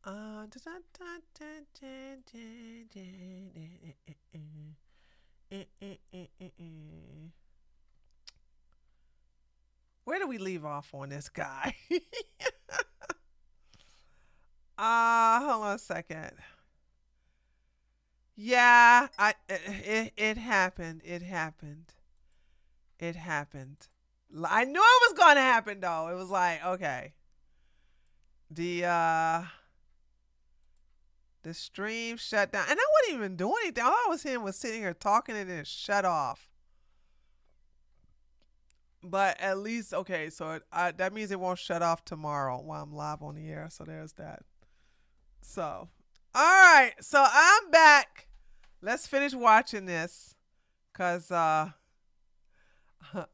Where do we leave off on this guy? Hold on a second. Yeah, it happened. It happened. It happened. I knew it was gonna happen though. It was like, okay. The stream shut down. And I wasn't even doing anything. All I was hearing was sitting here talking and then it shut off. But at least, okay, so that means it won't shut off tomorrow while I'm live on the air. So there's that. So, all right. So I'm back. Let's finish watching this. Because, oh,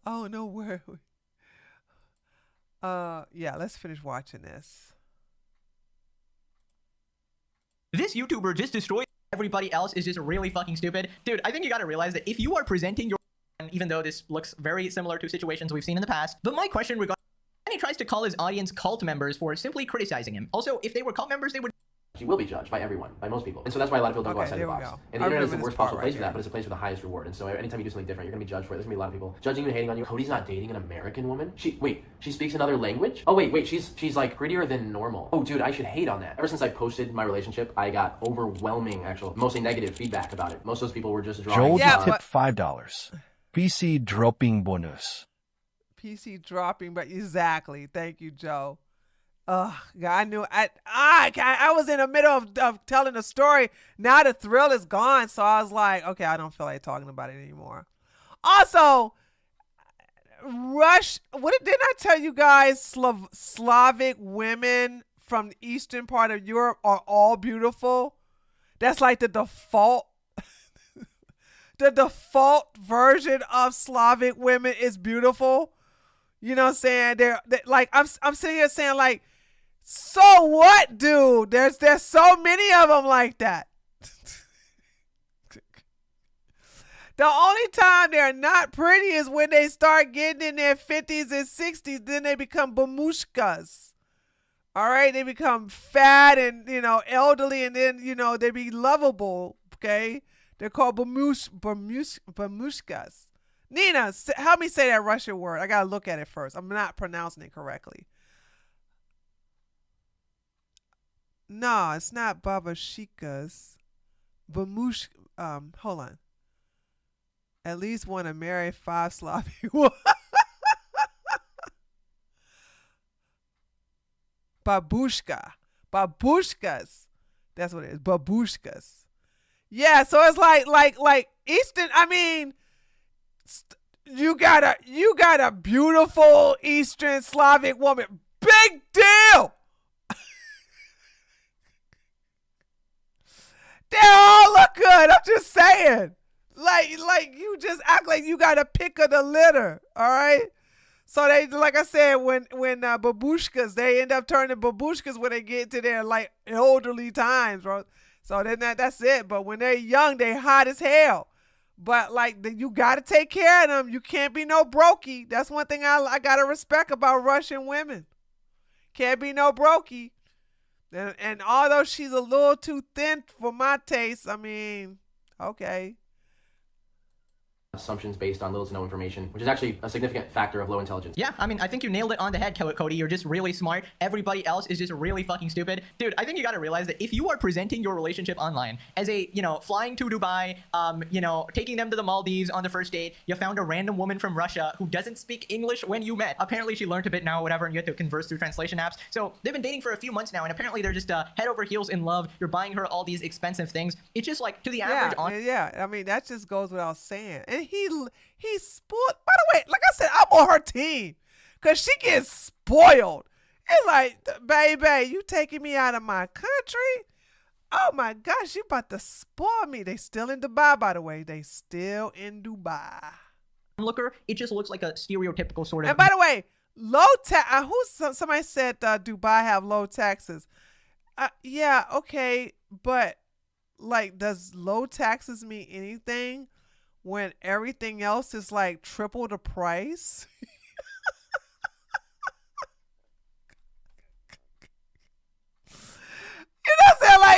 no, where? Yeah, let's finish watching this. This YouTuber just destroyed everybody else is just really fucking stupid. Dude, I think you gotta realize that if you are presenting your even though this looks very similar to situations we've seen in the past, but my question regarding and he tries to call his audience cult members for simply criticizing him. Also, if they were cult members, they would You will be judged by everyone, by most people. And so that's why a lot of people don't go outside the box. And the internet is the worst possible place for that, but it's a place with the highest reward. And so anytime you do something different, you're going to be judged for it. There's going to be a lot of people judging you and hating on you. Cody's not dating an American woman? She speaks another language? Oh, wait, she's like prettier than normal. Oh, dude, I should hate on that. Ever since I posted my relationship, I got overwhelming, mostly negative feedback about it. Most of those people were just drawing. Joel tip $5. PC dropping bonus. PC dropping, but exactly. Thank you, Joe. I knew I was in the middle of telling a story. Now the thrill is gone, so I was like, okay, I don't feel like talking about it anymore. Also, didn't I tell you guys Slavic women from the eastern part of Europe are all beautiful? That's like the default. The default version of Slavic women is beautiful. You know what I'm saying? They're like I'm sitting here saying like, so what, dude? There's so many of them like that. The only time they're not pretty is when they start getting in their 50s and 60s. Then they become bamushkas. All right, they become fat and elderly, and then they be lovable. Okay, they're called bamushkas. Nina, help me say that Russian word. I gotta look at it first. I'm not pronouncing it correctly. No, it's not babashikas. Hold on. At least want to marry 5 Slavic. Babushka. Babushkas. That's what it is. Babushkas. Yeah, so it's like Eastern, you got a beautiful Eastern Slavic woman. Big deal. They all look good. I'm just saying. Like you just act like you got a pick of the litter. All right. So they, like I said, when babushkas, they end up turning babushkas when they get to their like elderly times, bro. So then that's it. But when they're young, they hot as hell. But like you gotta take care of them. You can't be no brokey. That's one thing I gotta respect about Russian women. Can't be no brokey. And although she's a little too thin for my taste, okay. Assumptions based on little to no information, which is actually a significant factor of low intelligence. Yeah, I think you nailed it on the head, Cody. You're just really smart. Everybody else is just really fucking stupid. Dude, I think you gotta realize that if you are presenting your relationship online as a, flying to Dubai, taking them to the Maldives on the first date, you found a random woman from Russia who doesn't speak English when you met. Apparently she learned a bit now, whatever, and you have to converse through translation apps. So they've been dating for a few months now, and apparently they're just head over heels in love. You're buying her all these expensive things. It's just like, to the average... Yeah, that just goes without saying. And he's spoiled. By the way, like I said, I'm on her team because she gets spoiled. It's like, baby, you taking me out of my country? Oh my gosh, you about to spoil me. They still in Dubai, by the way. They still in Dubai. Looker, it just looks like a stereotypical sort of... And by the way, low tax. Somebody said Dubai have low taxes. Yeah, okay, but like, does low taxes mean anything when everything else is like triple the price?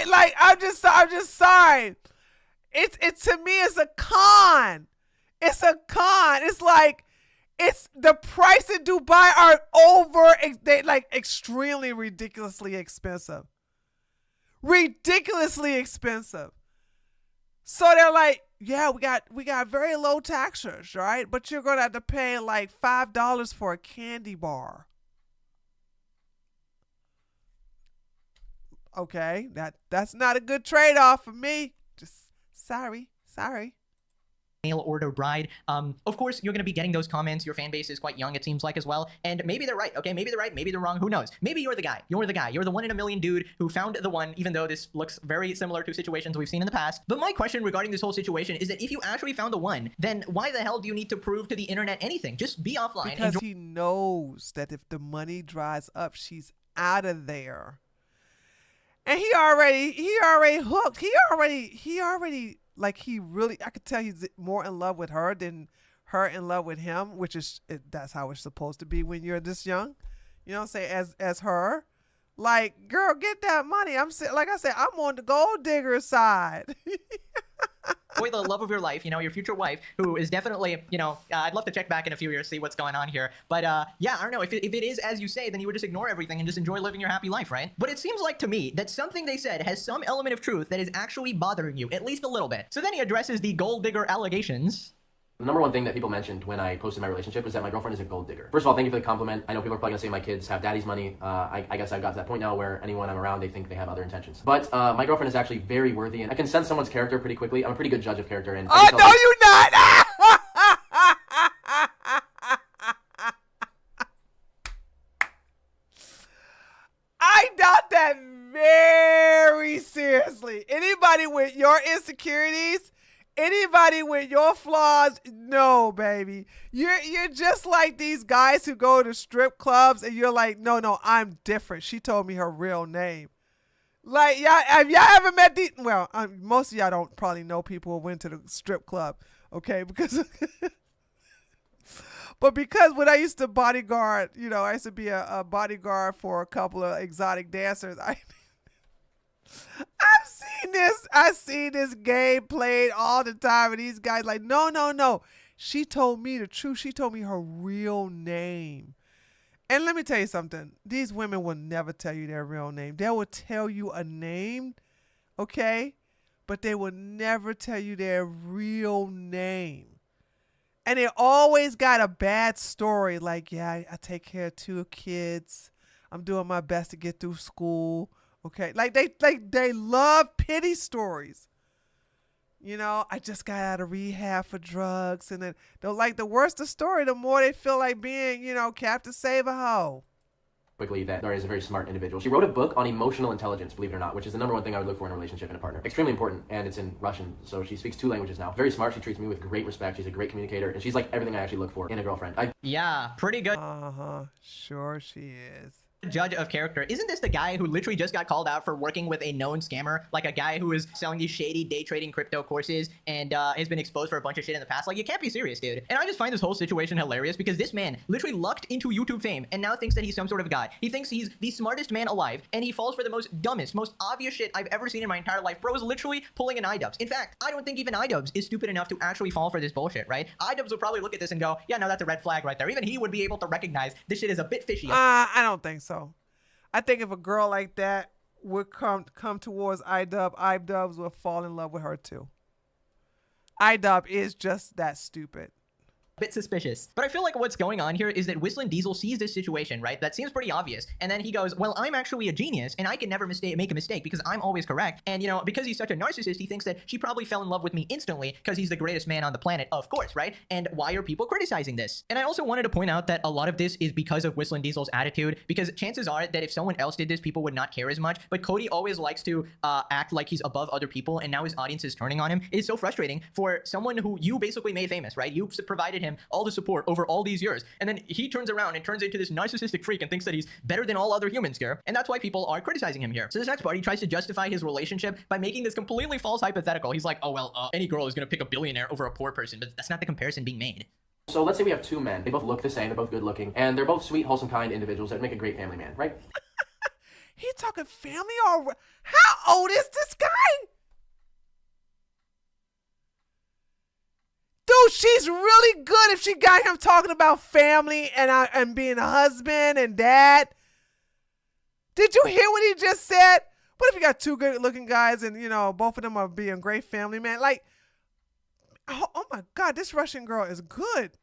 Like I'm just sorry. It's to me it's a con. It's a con. It's like it's the price in Dubai are extremely ridiculously expensive. Ridiculously expensive. So they're like, yeah, we got very low taxes, right? But you're gonna have to pay like $5 for a candy bar. Okay, that's not a good trade-off for me. Just sorry. Mail order bride. Of course, you're going to be getting those comments. Your fan base is quite young, it seems like, as well. And maybe they're right, okay? Maybe they're right, maybe they're wrong. Who knows? Maybe you're the guy. You're the one in a million dude who found the one, even though this looks very similar to situations we've seen in the past. But my question regarding this whole situation is that if you actually found the one, then why the hell do you need to prove to the internet anything? Just be offline. Because he knows that if the money dries up, she's out of there. And he already hooked. He already like I could tell he's more in love with her than her in love with him, which is that's how it's supposed to be when you're this young. You know what I'm saying? As her. Like, girl, get that money. I'm on the gold digger side. Boy, the love of your life, your future wife, who is definitely, I'd love to check back in a few years, see what's going on here. But yeah, I don't know. If it is as you say, then you would just ignore everything and just enjoy living your happy life, right? But it seems like to me that something they said has some element of truth that is actually bothering you, at least a little bit. So then he addresses the gold digger allegations. The number one thing that people mentioned when I posted my relationship was that my girlfriend is a gold digger. First of all, thank you for the compliment. I know people are probably gonna say my kids have daddy's money. I guess I've got to that point now where anyone I'm around, they think they have other intentions. But my girlfriend is actually very worthy, and I can sense someone's character pretty quickly. I'm a pretty good judge of character. And oh, no, you're not! I doubt that very seriously. Anybody with your insecurities, anybody with your flaws, no, baby. You're just like these guys who go to strip clubs and you're like, no, I'm different. She told me her real name. Like, have y'all ever met these? Well, most of y'all don't probably know people who went to the strip club, okay? But because when I used to bodyguard, I used to be a bodyguard for a couple of exotic dancers. I've seen this game played all the time, and these guys like, no. She told me the truth. She told me her real name. And let me tell you something. These women will never tell you their real name. They will tell you a name, okay? But they will never tell you their real name. And they always got a bad story. Like, yeah, I take care of 2 kids. I'm doing my best to get through school. Okay, they love pity stories. I just got out of rehab for drugs, and then they're like, the worse the story, the more they feel like being, Captain Save-A-Ho. Quickly, that Daria is a very smart individual. She wrote a book on emotional intelligence, believe it or not, which is the number one thing I would look for in a relationship and a partner. Extremely important, and it's in Russian, so she speaks 2 languages now. Very smart. She treats me with great respect. She's a great communicator, and she's like everything I actually look for in a girlfriend. Yeah, pretty good. Sure she is. Judge of character. Isn't this the guy who literally just got called out for working with a known scammer, like a guy who is selling these shady day trading crypto courses and has been exposed for a bunch of shit in the past? Like, you can't be serious, dude. And I just find this whole situation hilarious because this man literally lucked into YouTube fame and now thinks that he's some sort of god. He thinks he's the smartest man alive, and he falls for the most dumbest, most obvious shit I've ever seen in my entire life. Bro is literally pulling an iDubbbz. In fact, I don't think even iDubbbz is stupid enough to actually fall for this bullshit, right? iDubbbz will probably look at this and go, yeah, no, that's a red flag right there. Even he would be able to recognize this shit is a bit fishy. I don't think so. I think if a girl like that would come towards iDubbbz will fall in love with her too. iDubbbz is just that stupid. Bit suspicious. But I feel like what's going on here is that Whistling Diesel sees this situation, right? That seems pretty obvious. And then he goes, well, I'm actually a genius and I can never make a mistake because I'm always correct. And, because he's such a narcissist, he thinks that she probably fell in love with me instantly because he's the greatest man on the planet, of course, right? And why are people criticizing this? And I also wanted to point out that a lot of this is because of Whistling Diesel's attitude, because chances are that if someone else did this, people would not care as much. But Cody always likes to act like he's above other people, and now his audience is turning on him. It is so frustrating for someone who you basically made famous, right? You provided him all the support over all these years, and then he turns around and turns into this narcissistic freak and thinks that he's better than all other humans here, and that's why people are criticizing him here. So this next part, he tries to justify his relationship by making this completely false hypothetical. He's like, oh well, any girl is gonna pick a billionaire over a poor person, but that's not the comparison being made. So let's say we have 2 men. They both look the same. They're both good looking, and they're both sweet, wholesome, kind individuals that make a great family man, right? He talking family or how old is this guy? Dude, she's really good if she got him talking about family and being a husband and dad. Did you hear what he just said? What if you got two good looking guys and, you know, both of them are being great family man? Like, oh my God, this Russian girl is good.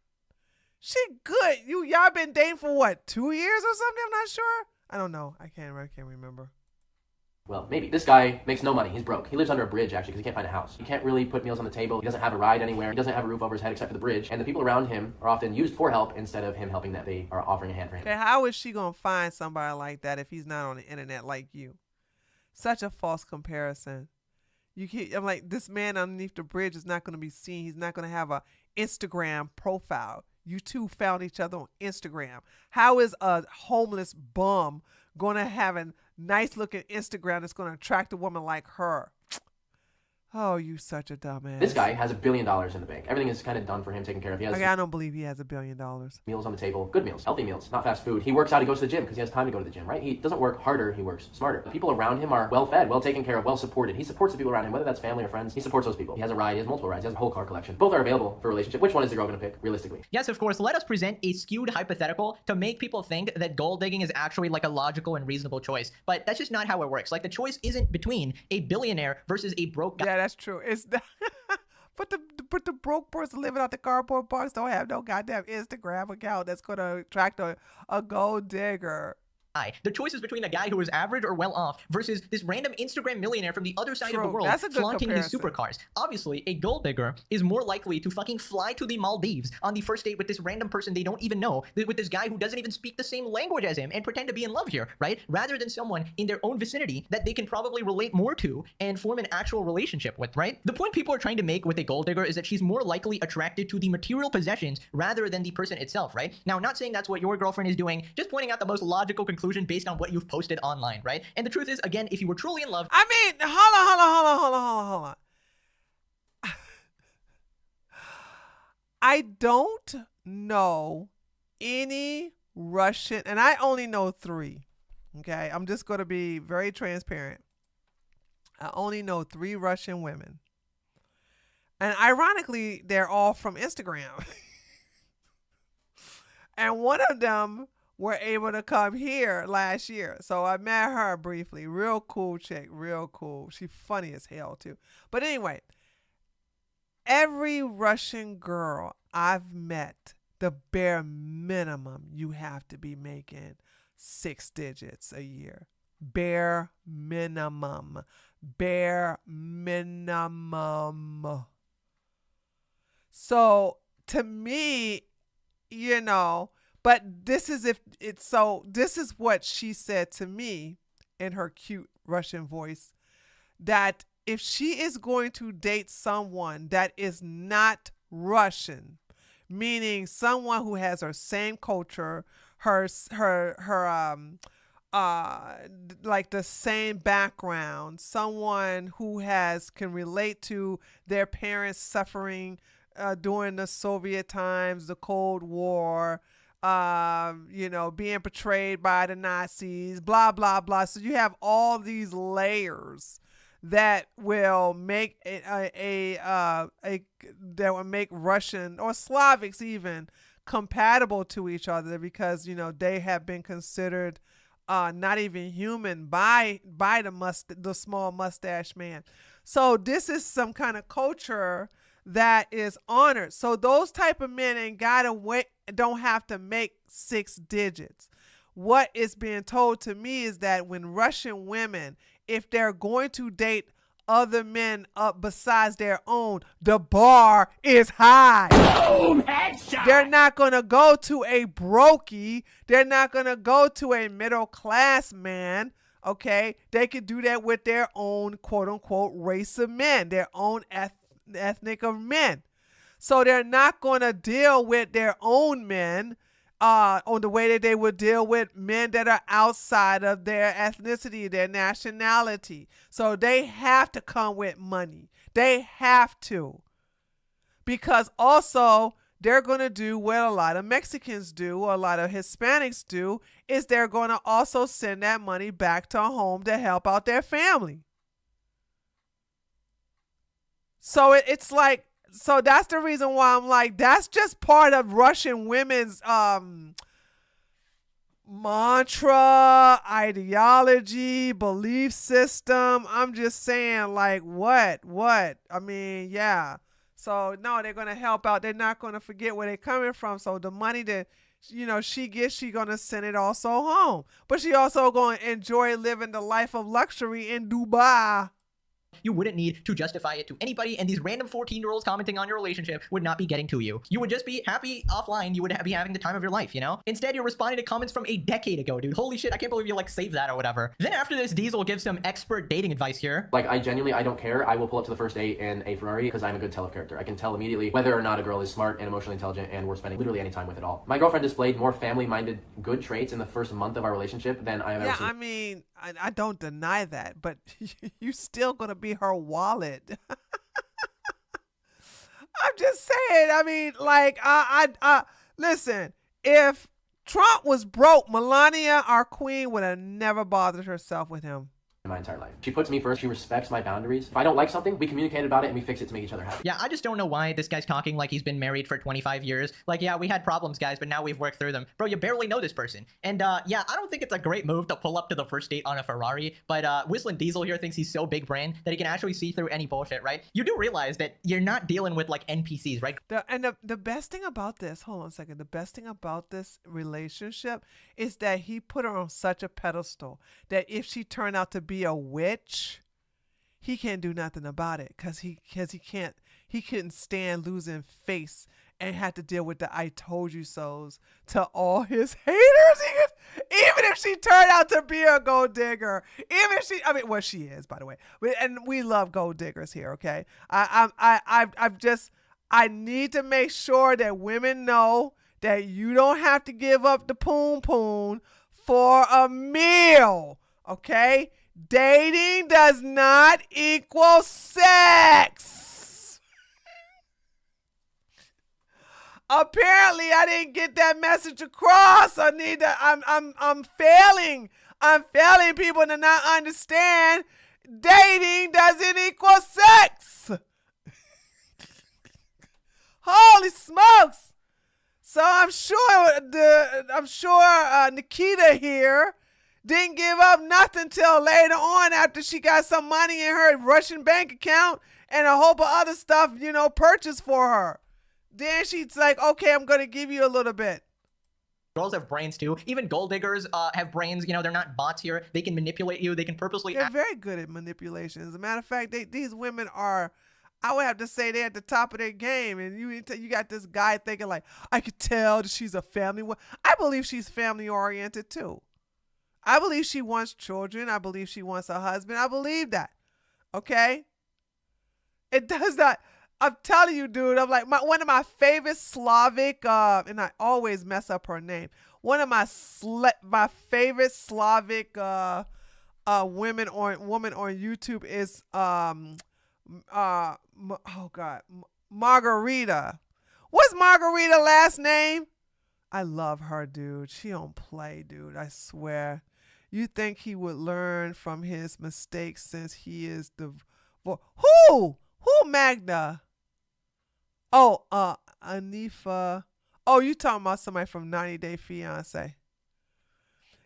She good. Y'all been dating for what, 2 years or something? I'm not sure. I don't know. I can't remember. Well, maybe. This guy makes no money. He's broke. He lives under a bridge, actually, because he can't find a house. He can't really put meals on the table. He doesn't have a ride anywhere. He doesn't have a roof over his head except for the bridge. And the people around him are often used for help instead of him helping them. They are offering a hand for him. Okay, how is she going to find somebody like that if he's not on the internet like you? Such a false comparison. I'm like, this man underneath the bridge is not going to be seen. He's not going to have a Instagram profile. You two found each other on Instagram. How is a homeless bum going to have a nice looking Instagram that's going to attract a woman like her? Oh, you such a dumbass. This guy has $1 billion in the bank. Everything is kind of done for him, taken care of. He has I don't believe he has $1 billion. Meals on the table, good meals, healthy meals, not fast food. He works out, he goes to the gym because he has time to go to the gym, right? He doesn't work harder, he works smarter. The people around him are well fed, well taken care of, well supported. He supports the people around him, whether that's family or friends. He supports those people. He has a ride, he has multiple rides, he has a whole car collection. Both are available for a relationship. Which one is the girl going to pick, realistically? Yes, of course. Let us present a skewed hypothetical to make people think that gold digging is actually like a logical and reasonable choice. But that's just not how it works. Like, the choice isn't between a billionaire versus a broke guy. Yeah, that's true. It's but the broke person living out the cardboard box don't have no goddamn Instagram account that's gonna attract a gold digger. The choice is between a guy who is average or well off versus this random Instagram millionaire from the other side of the world flaunting his supercars. Obviously, a gold digger is more likely to fucking fly to the Maldives on the first date with this random person they don't even know, with this guy who doesn't even speak the same language as him, and pretend to be in love here, right? Rather than someone in their own vicinity that they can probably relate more to and form an actual relationship with, right? The point people are trying to make with a gold digger is that she's more likely attracted to the material possessions rather than the person itself, right? Now, I'm not saying that's what your girlfriend is doing, just pointing out the most logical conclusion based on what you've posted online, right? And the truth is, again, if you were truly in love... I mean, hold on. I don't know any Russian, and I only know 3, okay? I'm just going to be very transparent. I only know 3 Russian women. And ironically, they're all from Instagram. And one of them were able to come here last year. So I met her briefly. Real cool chick. Real cool. She's funny as hell too. But anyway, every Russian girl I've met, the bare minimum, you have to be making 6 digits a year. Bare minimum. Bare minimum. So to me, you know, but this is what she said to me in her cute Russian voice, that if she is going to date someone that is not Russian, meaning someone who has her same culture, her like the same background, someone who can relate to their parents suffering during the Soviet times, the Cold War, being portrayed by the Nazis, blah, blah, blah. So you have all these layers that will make Russian or Slavics even compatible to each other, because, they have been considered not even human by the small mustache man. So this is some kind of culture that is honored. So those type of men don't have to make 6 digits. What is being told to me is that when Russian women, if they're going to date other men up besides their own, the bar is high. Boom, headshot. They're not going to go to a brokey. They're not going to go to a middle class man. Okay, they could do that with their own quote unquote race of men, their own ethnic of men. So they're not going to deal with their own men on the way that they would deal with men that are outside of their ethnicity, their nationality. So they have to come with money. They have to. Because also they're going to do what a lot of Mexicans do, or a lot of Hispanics do, is they're going to also send that money back to home to help out their family. So it's like, so that's the reason why I'm like, that's just part of Russian women's mantra, ideology, belief system. I'm just saying, like, what? I mean, yeah. So no, they're gonna help out. They're not gonna forget where they're coming from. So the money that she gets, she gonna send it also home. But she also gonna enjoy living the life of luxury in Dubai. You wouldn't need to justify it to anybody, and these random 14-year-olds commenting on your relationship would not be getting to you. You would just be happy offline. You would be having the time of your life, you know? Instead, you're responding to comments from a decade ago, dude. Holy shit, I can't believe you, like, saved that or whatever. Then after this, Diesel gives some expert dating advice here. Like, I don't care. I will pull up to the first date in a Ferrari because I'm a good teller of character. I can tell immediately whether or not a girl is smart and emotionally intelligent and we're spending literally any time with it all. My girlfriend displayed more family-minded good traits in the first month of our relationship than I have ever seen. Yeah, I mean, I don't deny that, but you still gonna be her wallet. I'm just saying. I mean, like, I listen. If Trump was broke, Melania, our queen, would have never bothered herself with him. My entire life. She puts me first. She respects my boundaries. If I don't like something, we communicate about it and we fix it to make each other happy. Yeah, I just don't know why this guy's talking like he's been married for 25 years. Like, yeah, we had problems, guys, but now we've worked through them. Bro, you barely know this person. And yeah, I don't think it's a great move to pull up to the first date on a Ferrari, but Whistling Diesel here thinks he's so big brand that he can actually see through any bullshit, right? You do realize that you're not dealing with, like, NPCs, right? The best thing about this, hold on a second, the best thing about this relationship is that he put her on such a pedestal that if she turned out to be a witch, he can't do nothing about it because he couldn't stand losing face and had to deal with the "I told you so's" to all his haters. Even if she turned out to be a gold digger, even if she, I mean, well, she is, by the way, and we love gold diggers here. Okay, I need to make sure that women know that you don't have to give up the poon poon for a meal. Okay. Dating does not equal sex. Apparently, I didn't get that message across. I'm failing. I'm failing people to not understand dating doesn't equal sex. Holy smokes. So I'm sure Nikita here didn't give up nothing till later on after she got some money in her Russian bank account and a whole bunch of other stuff, purchased for her. Then she's like, okay, I'm going to give you a little bit. Girls have brains too. Even gold diggers have brains. They're not bots here. They can manipulate you. They can purposely... They're very good at manipulation. As a matter of fact, these women are... I would have to say they're at the top of their game. And you got this guy thinking like, I could tell that she's a family... I believe she's family-oriented too. I believe she wants children. I believe she wants a husband. I believe that. Okay? It does not. I'm telling you, dude. I'm like, one of my favorite Slavic, and I always mess up her name. One of my favorite Slavic woman on YouTube is Margarita. What's Margarita last name? I love her, dude. She don't play, dude. I swear. You think he would learn from his mistakes since he is the... Who Magna? Oh, Anifa. Oh, you talking about somebody from 90 Day Fiance.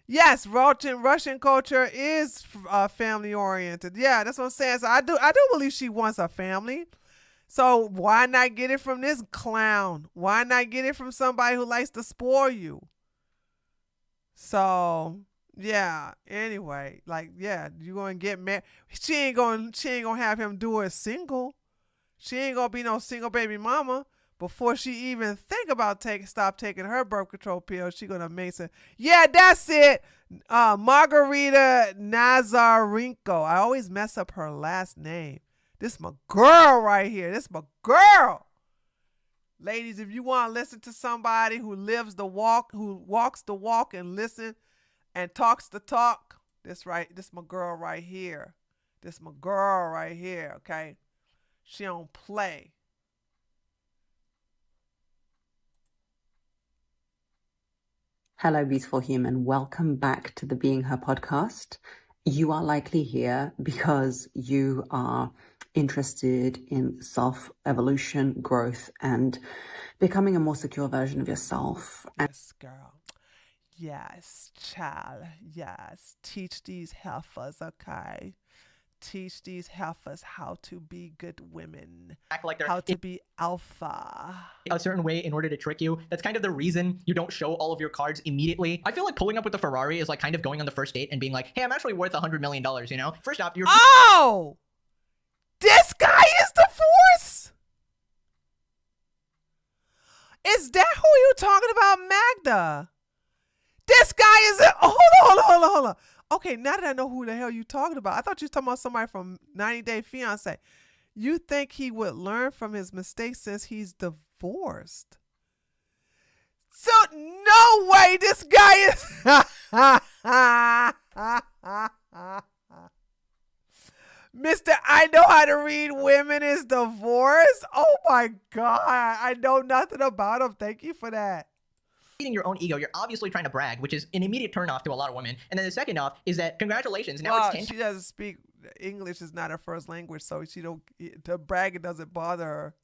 Yes, Russian culture is family oriented. Yeah, that's what I'm saying. So I do believe she wants a family. So why not get it from this clown? Why not get it from somebody who likes to spoil you? So yeah. Anyway, like, yeah, you gonna get married. She ain't gonna have him do it single. She ain't gonna be no single baby mama. Before she even think about stop taking her birth control pill, she gonna make some. Yeah, that's it. Margarita Nazarenko. I always mess up her last name. This my girl right here. This my girl. Ladies, if you want to listen to somebody who lives the walk, who walks the walk and listen and talks the talk, this my girl right here. This my girl right here, okay? She don't play. Hello, beautiful human. Welcome back to the Being Her podcast. You are likely here because you are interested in self-evolution, growth, and becoming a more secure version of yourself. Yes, girl. Yes, child. Yes. Teach these heifers, okay? Teach these heifers how to be good women. Act like they're how to be alpha. A certain way in order to trick you. That's kind of the reason you don't show all of your cards immediately. I feel like pulling up with the Ferrari is like kind of going on the first date and being like, hey, I'm actually worth $100 million, you know? First off, you're... Oh! This guy is the force? Is that who you talking about, Magda? This guy is a... Oh, hold on. Okay, now that I know who the hell you talking about, I thought you was talking about somebody from 90 Day Fiance. You think he would learn from his mistakes since he's divorced? So, no way this guy is... Mr. I know how to read women is divorced? Oh my God. I know nothing about him. Thank you for that. Feeding your own ego, you're obviously trying to brag, which is an immediate turnoff to a lot of women. And then the second off is that congratulations, now it's 10 she doesn't speak English, is not her first language, so she don't to brag. It doesn't bother her.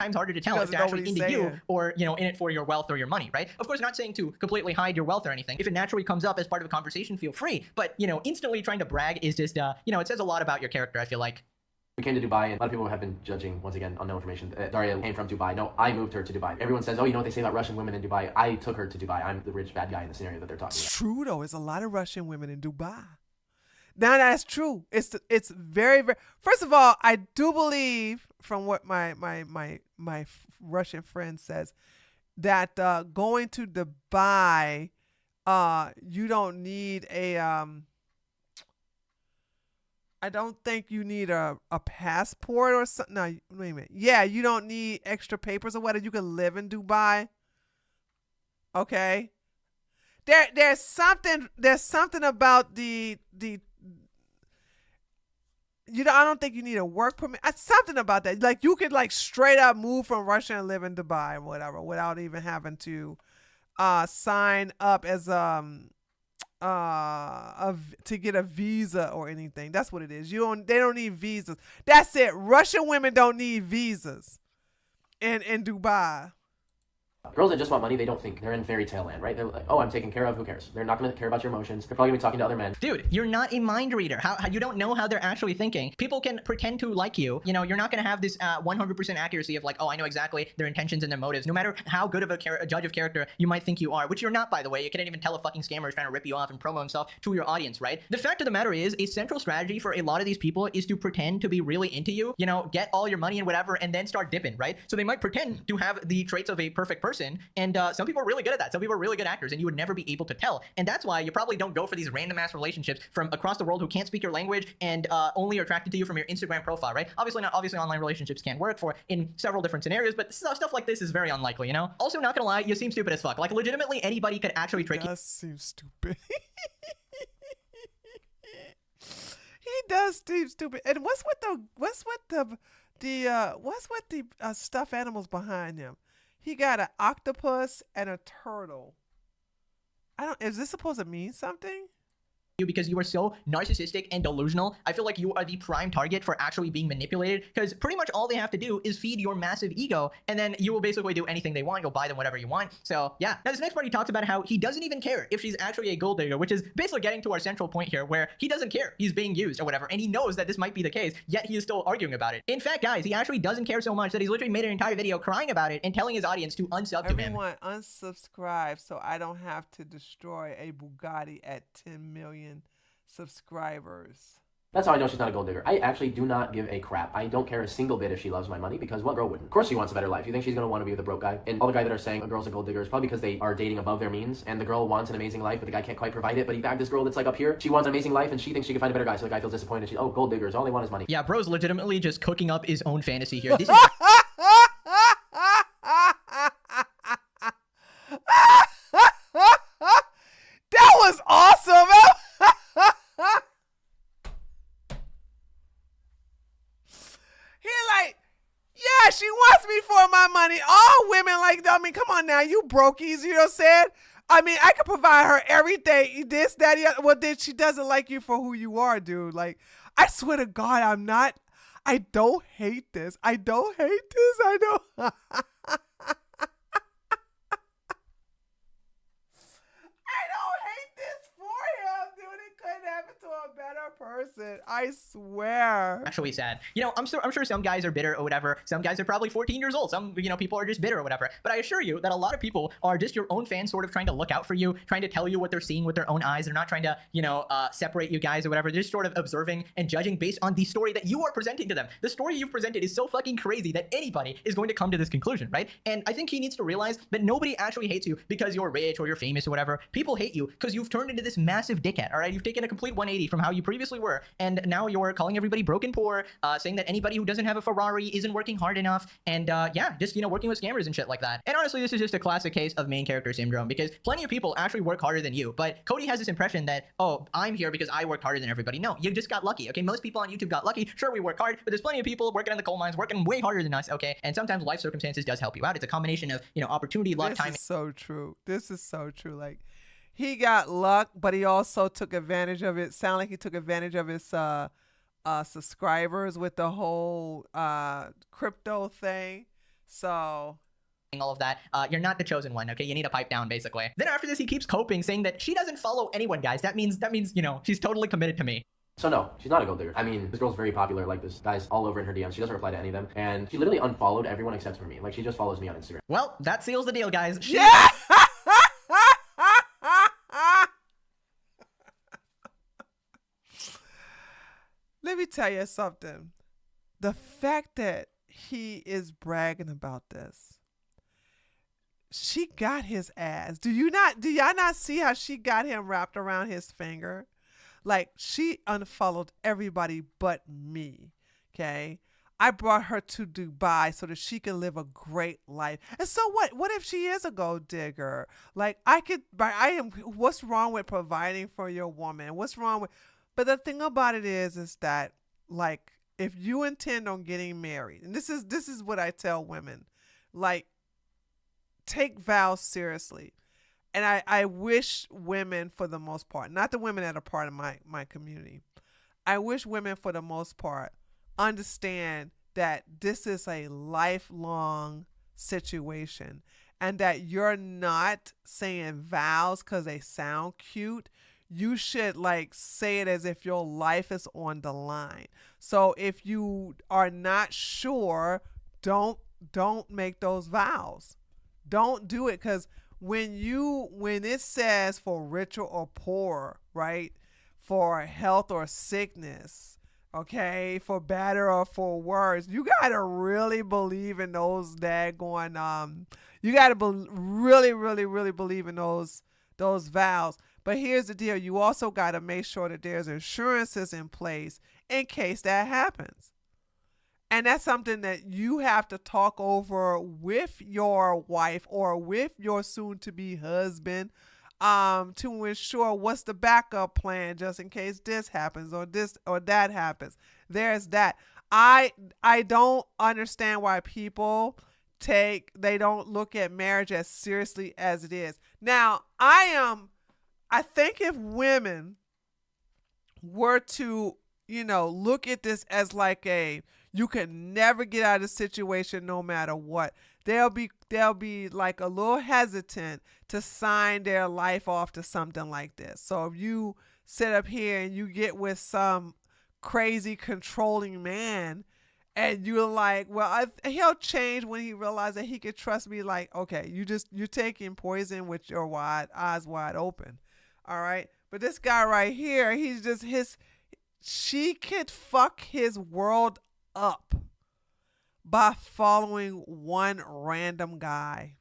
times harder to tell if they're actually into you or, you know, in it for your wealth or your money, right? Of course, not saying to completely hide your wealth or anything. If it naturally comes up as part of a conversation, feel free. But, you know, instantly trying to brag is just, you know, it says a lot about your character, I feel like. We came to Dubai, and a lot of people have been judging, once again, on no information. Daria came from Dubai. No, I moved her to Dubai. Everyone says, oh, you know what they say about Russian women in Dubai? I took her to Dubai. I'm the rich bad guy in the scenario that they're talking about. It's true, though. There's a lot of Russian women in Dubai. Now, that's true. It's very, very... First of all, I do believe, from what my Russian friend says, that going to Dubai, you don't need a... I don't think you need a passport or something. No, wait a minute. Yeah, you don't need extra papers or whatever. You can live in Dubai. Okay. There's something about the you know, I don't think you need a work permit. Something about that. Like, you could like straight up move from Russia and live in Dubai or whatever without even having to sign up as to get a visa or anything. That's what it is. They don't need visas. That's it. Russian women don't need visas in Dubai. Girls that just want money, they don't think. They're in fairy tale land, right? They're like, oh, I'm taken care of. Who cares? They're not going to care about your emotions. They're probably going to be talking to other men. Dude, you're not a mind reader. How you don't know how they're actually thinking. People can pretend to like you. You know, you're not going to have this 100% accuracy of like, oh, I know exactly their intentions and their motives. No matter how good of a judge of character you might think you are, which you're not, by the way. You can't even tell a fucking scammer is trying to rip you off and promo himself to your audience, right? The fact of the matter is, a central strategy for a lot of these people is to pretend to be really into you, you know, get all your money and whatever, and then start dipping, right? So they might pretend to have the traits of a perfect person, and some people are really good at that. Some people are really good actors, and you would never be able to tell. And that's why you probably don't go for these random ass relationships from across the world who can't speak your language and only are attracted to you from your Instagram profile, right? Obviously online relationships can work for in several different scenarios, but stuff like this is very unlikely, you know? Also, not gonna lie, you seem stupid as fuck. Like, legitimately, anybody could actually trick you. He does seem stupid. He does seem stupid. And what's with the stuffed animals behind him? He got an octopus and a turtle. Is this supposed to mean something? Because you are so narcissistic and delusional. I feel like you are the prime target for actually being manipulated, because pretty much all they have to do is feed your massive ego, and then you will basically do anything they want. You'll buy them whatever you want. So yeah. Now this next part, he talks about how he doesn't even care if she's actually a gold digger, which is basically getting to our central point here, where he doesn't care. He's being used or whatever, and he knows that this might be the case, yet he is still arguing about it. In fact, guys, he actually doesn't care so much that he's literally made an entire video crying about it and telling his audience to unsub to him. Everyone unsubscribe so I don't have to destroy a Bugatti at 10 million subscribers. That's how I know she's not a gold digger. I actually do not give a crap. I don't care a single bit if she loves my money, because what girl wouldn't? Of course she wants a better life. You think she's going to want to be with a broke guy? And all the guys that are saying a girl's a gold digger is probably because they are dating above their means, and the girl wants an amazing life, but the guy can't quite provide it, but he bagged this girl that's like up here. She wants an amazing life, and she thinks she can find a better guy, so the guy feels disappointed. She's, oh, gold diggers, all they want is money. Yeah, bro's legitimately just cooking up his own fantasy here. This is that was awesome. He like, yeah, she wants me for my money. All women like, I mean, come on now, you brokies, you know what I'm saying? I mean, I could provide her everything. This, that, the other. Well, then she doesn't like you for who you are, dude. Like, I swear to God, I don't hate this. I don't hate this. I don't. I don't hate this for him, dude. It couldn't happen to a better person. I swear. Actually sad. You know, I'm sure some guys are bitter or whatever. Some guys are probably 14 years old. Some, you know, people are just bitter or whatever. But I assure you that a lot of people are just your own fans, sort of trying to look out for you, trying to tell you what they're seeing with their own eyes. They're not trying to, you know, separate you guys or whatever. They're just sort of observing and judging based on the story that you are presenting to them. The story you've presented is so fucking crazy that anybody is going to come to this conclusion, right? And I think he needs to realize that nobody actually hates you because you're rich or you're famous or whatever. People hate you because you've turned into this massive dickhead, all right? You've taken a complete 180 from how you previously were, and now you're calling everybody broken poor, saying that anybody who doesn't have a Ferrari isn't working hard enough, and yeah, just, you know, working with scammers and shit like that. And honestly, this is just a classic case of main character syndrome, because plenty of people actually work harder than you, but Cody has this impression that, oh, I'm here because I worked harder than everybody. No, you just got lucky, okay? Most people on YouTube got lucky. Sure, we work hard, but there's plenty of people working in the coal mines, working way harder than us, okay? And sometimes life circumstances does help you out. It's a combination of, you know, opportunity, luck, timing. This is so true. This is so true. Like, he got luck, but he also took advantage of it. Sound like he took advantage of his subscribers with the whole crypto thing. So all of that, you're not the chosen one, okay? You need to pipe down, basically. Then after this, he keeps coping, saying that she doesn't follow anyone, guys. That means, you know, she's totally committed to me. So no, she's not a gold digger. I mean, this girl's very popular, like this guy's all over in her DMs. She doesn't reply to any of them, and she literally unfollowed everyone except for me. Like, she just follows me on Instagram. Well, that seals the deal, guys. Yeah! Let me tell you something. The fact that he is bragging about this, she got his ass. Do y'all not see how she got him wrapped around his finger? Like, she unfollowed everybody but me. Okay. I brought her to Dubai so that she can live a great life. And so what? What if she is a gold digger? Like, what's wrong with providing for your woman? What's wrong with, but the thing about it is that, like, if you intend on getting married, and this is what I tell women, like, take vows seriously. And I wish women, for the most part, not the women that are part of my community, I wish women, for the most part, understand that this is a lifelong situation, and that you're not saying vows because they sound cute. You should, like, say it as if your life is on the line. So if you are not sure, don't make those vows. Don't do it, because when it says for richer or poor, right? For health or sickness, okay, for better or for worse, you gotta really believe in those daggone you gotta really, really, really believe in those vows. But here's the deal. You also got to make sure that there's insurances in place in case that happens. And that's something that you have to talk over with your wife or with your soon-to-be husband to ensure what's the backup plan just in case this happens or this or that happens. There's that. I don't understand why people they don't look at marriage as seriously as it is. Now, I think if women were to, you know, look at this as like you can never get out of the situation no matter what, they'll be like a little hesitant to sign their life off to something like this. So if you sit up here and you get with some crazy controlling man and you're like, well, he'll change when he realizes that he can trust me. Like, okay, you're taking poison with your eyes wide open. All right. But this guy right here, she could fuck his world up by following one random guy.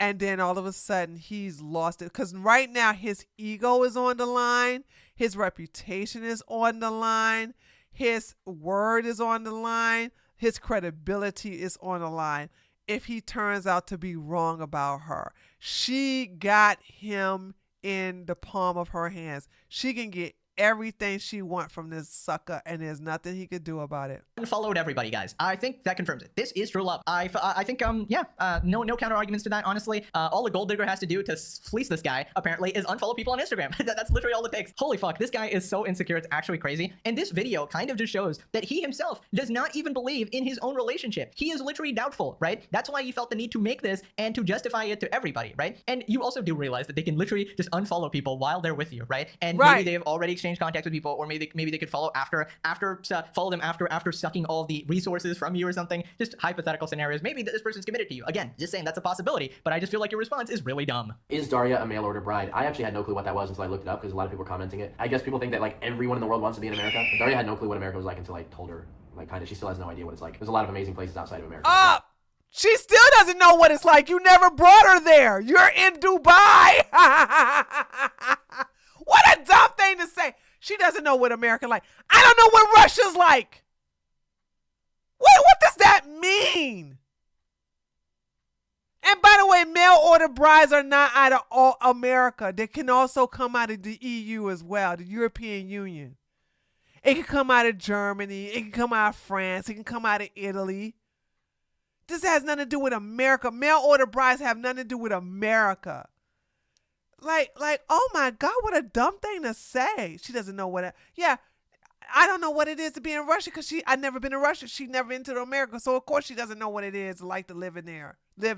And then all of a sudden he's lost it. Because right now his ego is on the line. His reputation is on the line. His word is on the line. His credibility is on the line. If he turns out to be wrong about her, she got him in the palm of her hands. She can get everything she wants from this sucker, and there's nothing he could do about it. Unfollowed everybody, guys. I think that confirms it. This is true love. I think no counter arguments to that. Honestly, all the gold digger has to do to fleece this guy apparently is unfollow people on Instagram. That's literally all it takes. Holy fuck, this guy is so insecure. It's actually crazy. And this video kind of just shows that he himself does not even believe in his own relationship. He is literally doubtful, right? That's why he felt the need to make this and to justify it to everybody, right? And you also do realize that they can literally just unfollow people while they're with you, right? And maybe they've already exchanged contacts with people, or maybe they could follow follow them after sucking all the resources from you or something. Just hypothetical scenarios. Maybe this person's committed to you. Again, just saying that's a possibility, but I just feel like your response is really dumb. Is Daria a mail order bride? I actually had no clue what that was until I looked it up because a lot of people were commenting it. I guess people think that like everyone in the world wants to be in America. And Daria had no clue what America was like until I told her. Like kind of, she still has no idea what it's like. There's a lot of amazing places outside of America. She still doesn't know what it's like. You never brought her there. You're in Dubai. What a dumb thing to say. She doesn't know what America like. I don't know what Russia's like. What does that mean? And by the way, mail order brides are not out of all America. They can also come out of the EU as well, the European Union. It can come out of Germany. It can come out of France. It can come out of Italy. This has nothing to do with America. Mail order brides have nothing to do with America. Like, oh my God, what a dumb thing to say. She doesn't know what I don't know what it is to be in Russia because I've never been to Russia. She's never been to America. So of course she doesn't know what it is like to live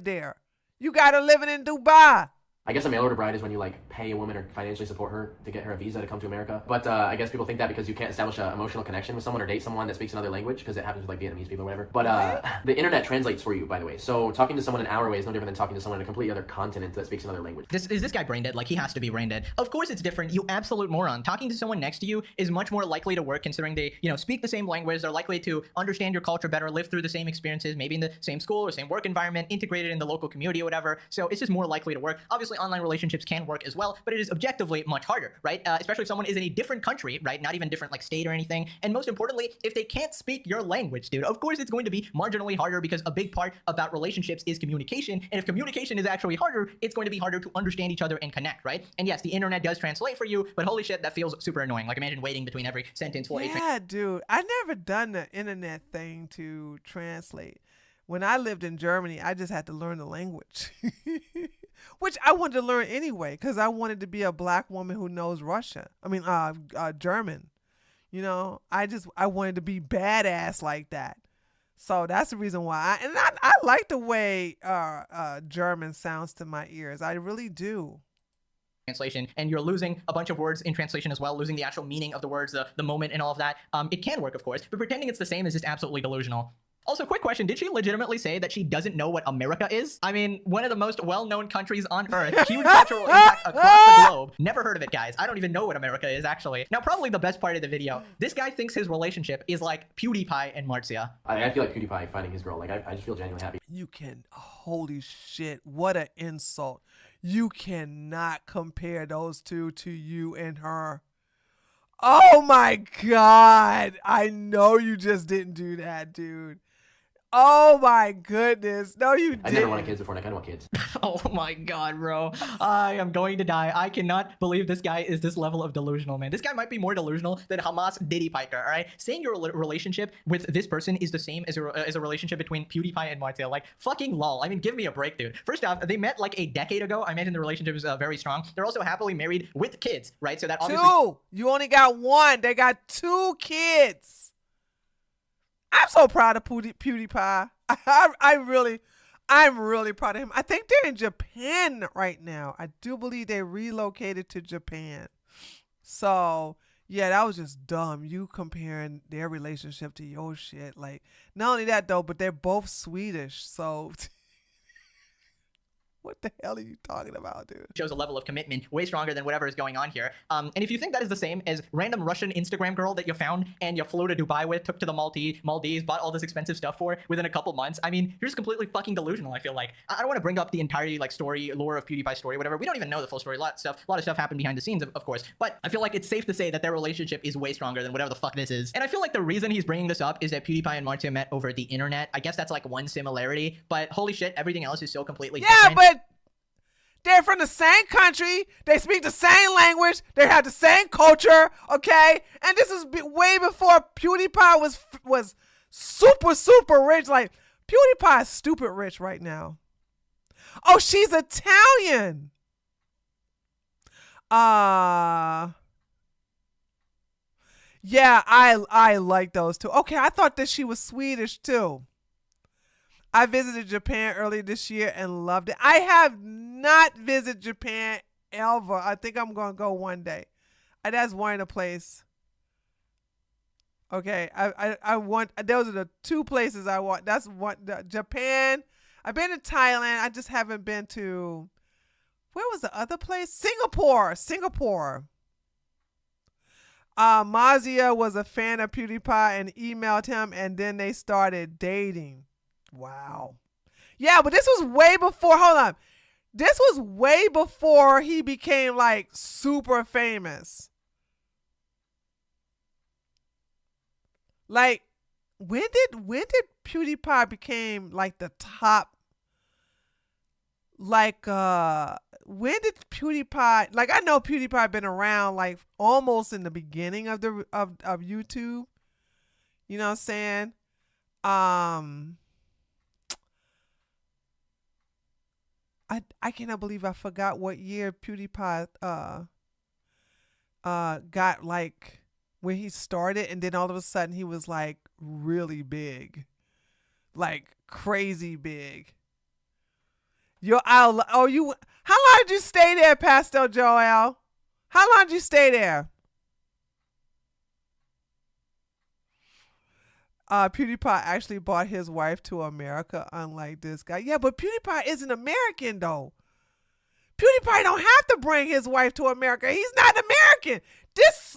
there. You got her living in Dubai. I guess a mail order bride is when you like pay a woman or financially support her to get her a visa to come to America. But I guess people think that because you can't establish an emotional connection with someone or date someone that speaks another language, because it happens with like Vietnamese people or whatever. But the internet translates for you, by the way. So talking to someone in our way is no different than talking to someone in a completely other continent that speaks another language. Is this guy brain dead? Like, he has to be brain dead. Of course it's different, you absolute moron. Talking to someone next to you is much more likely to work considering they, speak the same language. They're likely to understand your culture better, live through the same experiences, maybe in the same school or same work environment, integrated in the local community or whatever. So it's just more likely to work. Obviously, online relationships can work as well, but it is objectively much harder, right? Especially if someone is in a different country, right? Not even different like state or anything. And most importantly, if they can't speak your language, dude, of course it's going to be marginally harder, because a big part about relationships is communication. And if communication is actually harder, it's going to be harder to understand each other and connect, right? And yes, the internet does translate for you, but holy shit, that feels super annoying. Like, imagine waiting between every sentence for dude, I never done the internet thing to translate. When I lived in Germany, I just had to learn the language. Which I wanted to learn anyway, because I wanted to be a black woman who knows German. I wanted to be badass like that. So that's the reason why. I like the way German sounds to my ears. I really do. Translation, and you're losing a bunch of words in translation as well, losing the actual meaning of the words, the moment and all of that. It can work, of course, but pretending it's the same is just absolutely delusional. Also, quick question, did she legitimately say that she doesn't know what America is? I mean, one of the most well-known countries on Earth, huge cultural impact across the globe. Never heard of it, guys. I don't even know what America is, actually. Now, probably the best part of the video, this guy thinks his relationship is like PewDiePie and Marzia. I feel like PewDiePie finding his girl. Like, I just feel genuinely happy. Holy shit, what an insult. You cannot compare those two to you and her. Oh my God. I know you just didn't do that, dude. Oh my goodness. No, you didn't. I never wanted kids before, and I kind of want kids. Oh my God, bro. I am going to die. I cannot believe this guy is this level of delusional, man. This guy might be more delusional than Hamas Diddy Piker, all right? Saying your relationship with this person is the same as a relationship between PewDiePie and Marzia. Like, fucking lol. I mean, give me a break, dude. First off, they met like a decade ago. I imagine the relationship is very strong. They're also happily married with kids, right? So that obviously... 2! You only got 1. They got 2 kids. I'm so proud of PewDiePie. I'm really proud of him. I think they're in Japan right now. I do believe they relocated to Japan. So, yeah, that was just dumb. You comparing their relationship to your shit. Like, not only that, though, but they're both Swedish. So... What the hell are you talking about, dude? Shows a level of commitment way stronger than whatever is going on here. And if you think that is the same as random Russian Instagram girl that you found and you flew to Dubai with, took to the Maldives, bought all this expensive stuff for within a couple months, I mean, you're just completely fucking delusional, I feel like. I don't want to bring up the entire like story, lore of PewDiePie's story, whatever. We don't even know the full story. A lot of stuff happened behind the scenes, of course. But I feel like it's safe to say that their relationship is way stronger than whatever the fuck this is. And I feel like the reason he's bringing this up is that PewDiePie and Marzia met over the internet. I guess that's like one similarity, but holy shit, everything else is so completely different. Yeah, but They're from the same country. They speak the same language. They have the same culture. Okay, and this is way before PewDiePie was super rich. Like PewDiePie is stupid rich right now. Oh, she's Italian. Yeah, I like those too. Okay, I thought that she was Swedish too. I visited Japan earlier this year and loved it. I have not visited Japan ever. I think I'm gonna go one day. That's one of the place. Okay, I want. Those are the two places I want. That's one. Japan. I've been to Thailand. I just haven't been to. Where was the other place? Singapore. Mazia was a fan of PewDiePie and emailed him, and then they started dating. Wow. Yeah, but this was way before. Hold on. This was way before he became like super famous. Like, when did PewDiePie became like the top? Like, when did PewDiePie, like, I know PewDiePie been around like almost in the beginning of the of YouTube. You know what I'm saying? I cannot believe I forgot what year PewDiePie got, like, when he started, and then all of a sudden he was like really big. Like crazy big. How long did you stay there, Pastel Joel? How long did you stay there? PewDiePie actually brought his wife to America, unlike this guy. Yeah, but PewDiePie isn't American though. PewDiePie don't have to bring his wife to America. He's not American. This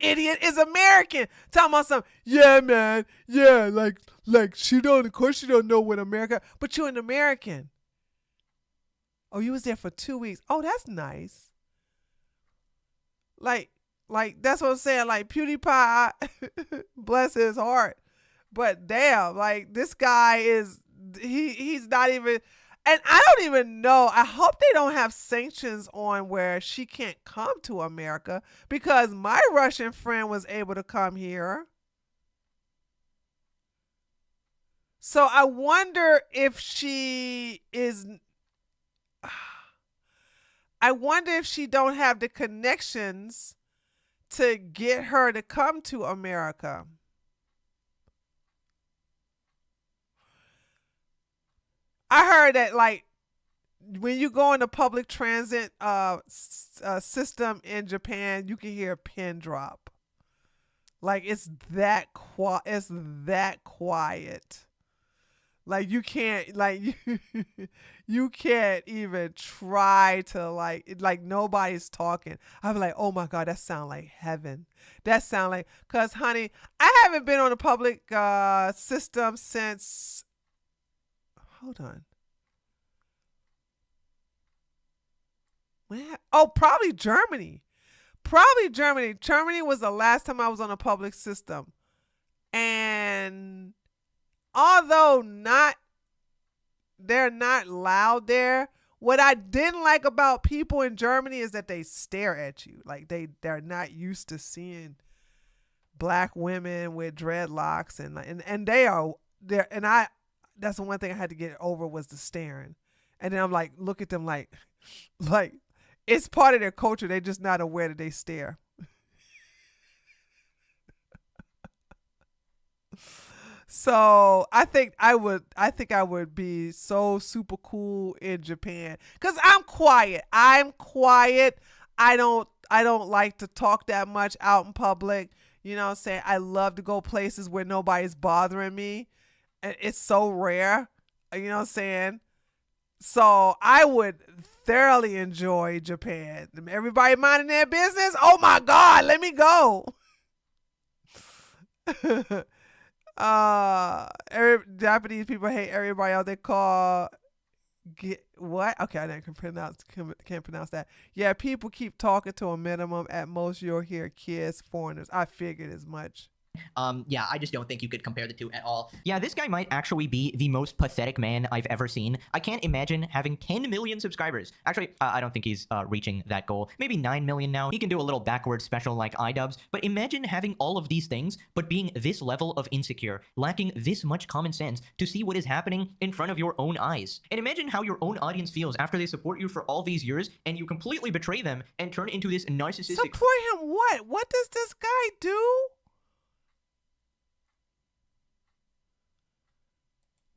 idiot is American. Talking about something. Yeah, man. Yeah, like she don't. Of course, she don't know what America. But you're an American. Oh, you was there for 2 weeks. Oh, that's nice. Like that's what I'm saying. Like PewDiePie, bless his heart. But damn, like this guy is he's not even. And I don't even know. I hope they don't have sanctions on where she can't come to America, because my Russian friend was able to come here. So I wonder if she is. I wonder if she don't have the connections to get her to come to America. I heard that, like, when you go in the public transit system in Japan, you can hear a pin drop. Like, it's that quiet. Like, you can't, like, you can't even try to, like nobody's talking. I'm like, oh my God, that sound like heaven. That sound like, cause honey, I haven't been on a public system since, hold on. Probably Germany. Germany was the last time I was on a public system. And although they're not loud there, what I didn't like about people in Germany is that they stare at you. Like they're not used to seeing black women with dreadlocks, and they are there. And that's the one thing I had to get over, was the staring. And then I'm like, look at them like it's part of their culture. They're just not aware that they stare. So I think I would be so super cool in Japan, because I'm quiet. I don't like to talk that much out in public. You know what I'm saying? I love to go places where nobody's bothering me. And it's so rare. You know what I'm saying? So I would thoroughly enjoy Japan. Everybody minding their business. Oh my God, let me go. Japanese people hate everybody else. They call what? Okay, I can't pronounce that. Yeah, people keep talking to a minimum. At most, you'll hear kids, foreigners. I figured as much. Yeah, I just don't think you could compare the two at all. Yeah, this guy might actually be the most pathetic man I've ever seen. I can't imagine having 10 million subscribers. Actually, I don't think he's reaching that goal. Maybe 9 million now. He can do a little backwards special like iDubbbz, but imagine having all of these things, but being this level of insecure, lacking this much common sense to see what is happening in front of your own eyes. And imagine how your own audience feels after they support you for all these years, and you completely betray them and turn into this narcissistic... Support him what? What does this guy do?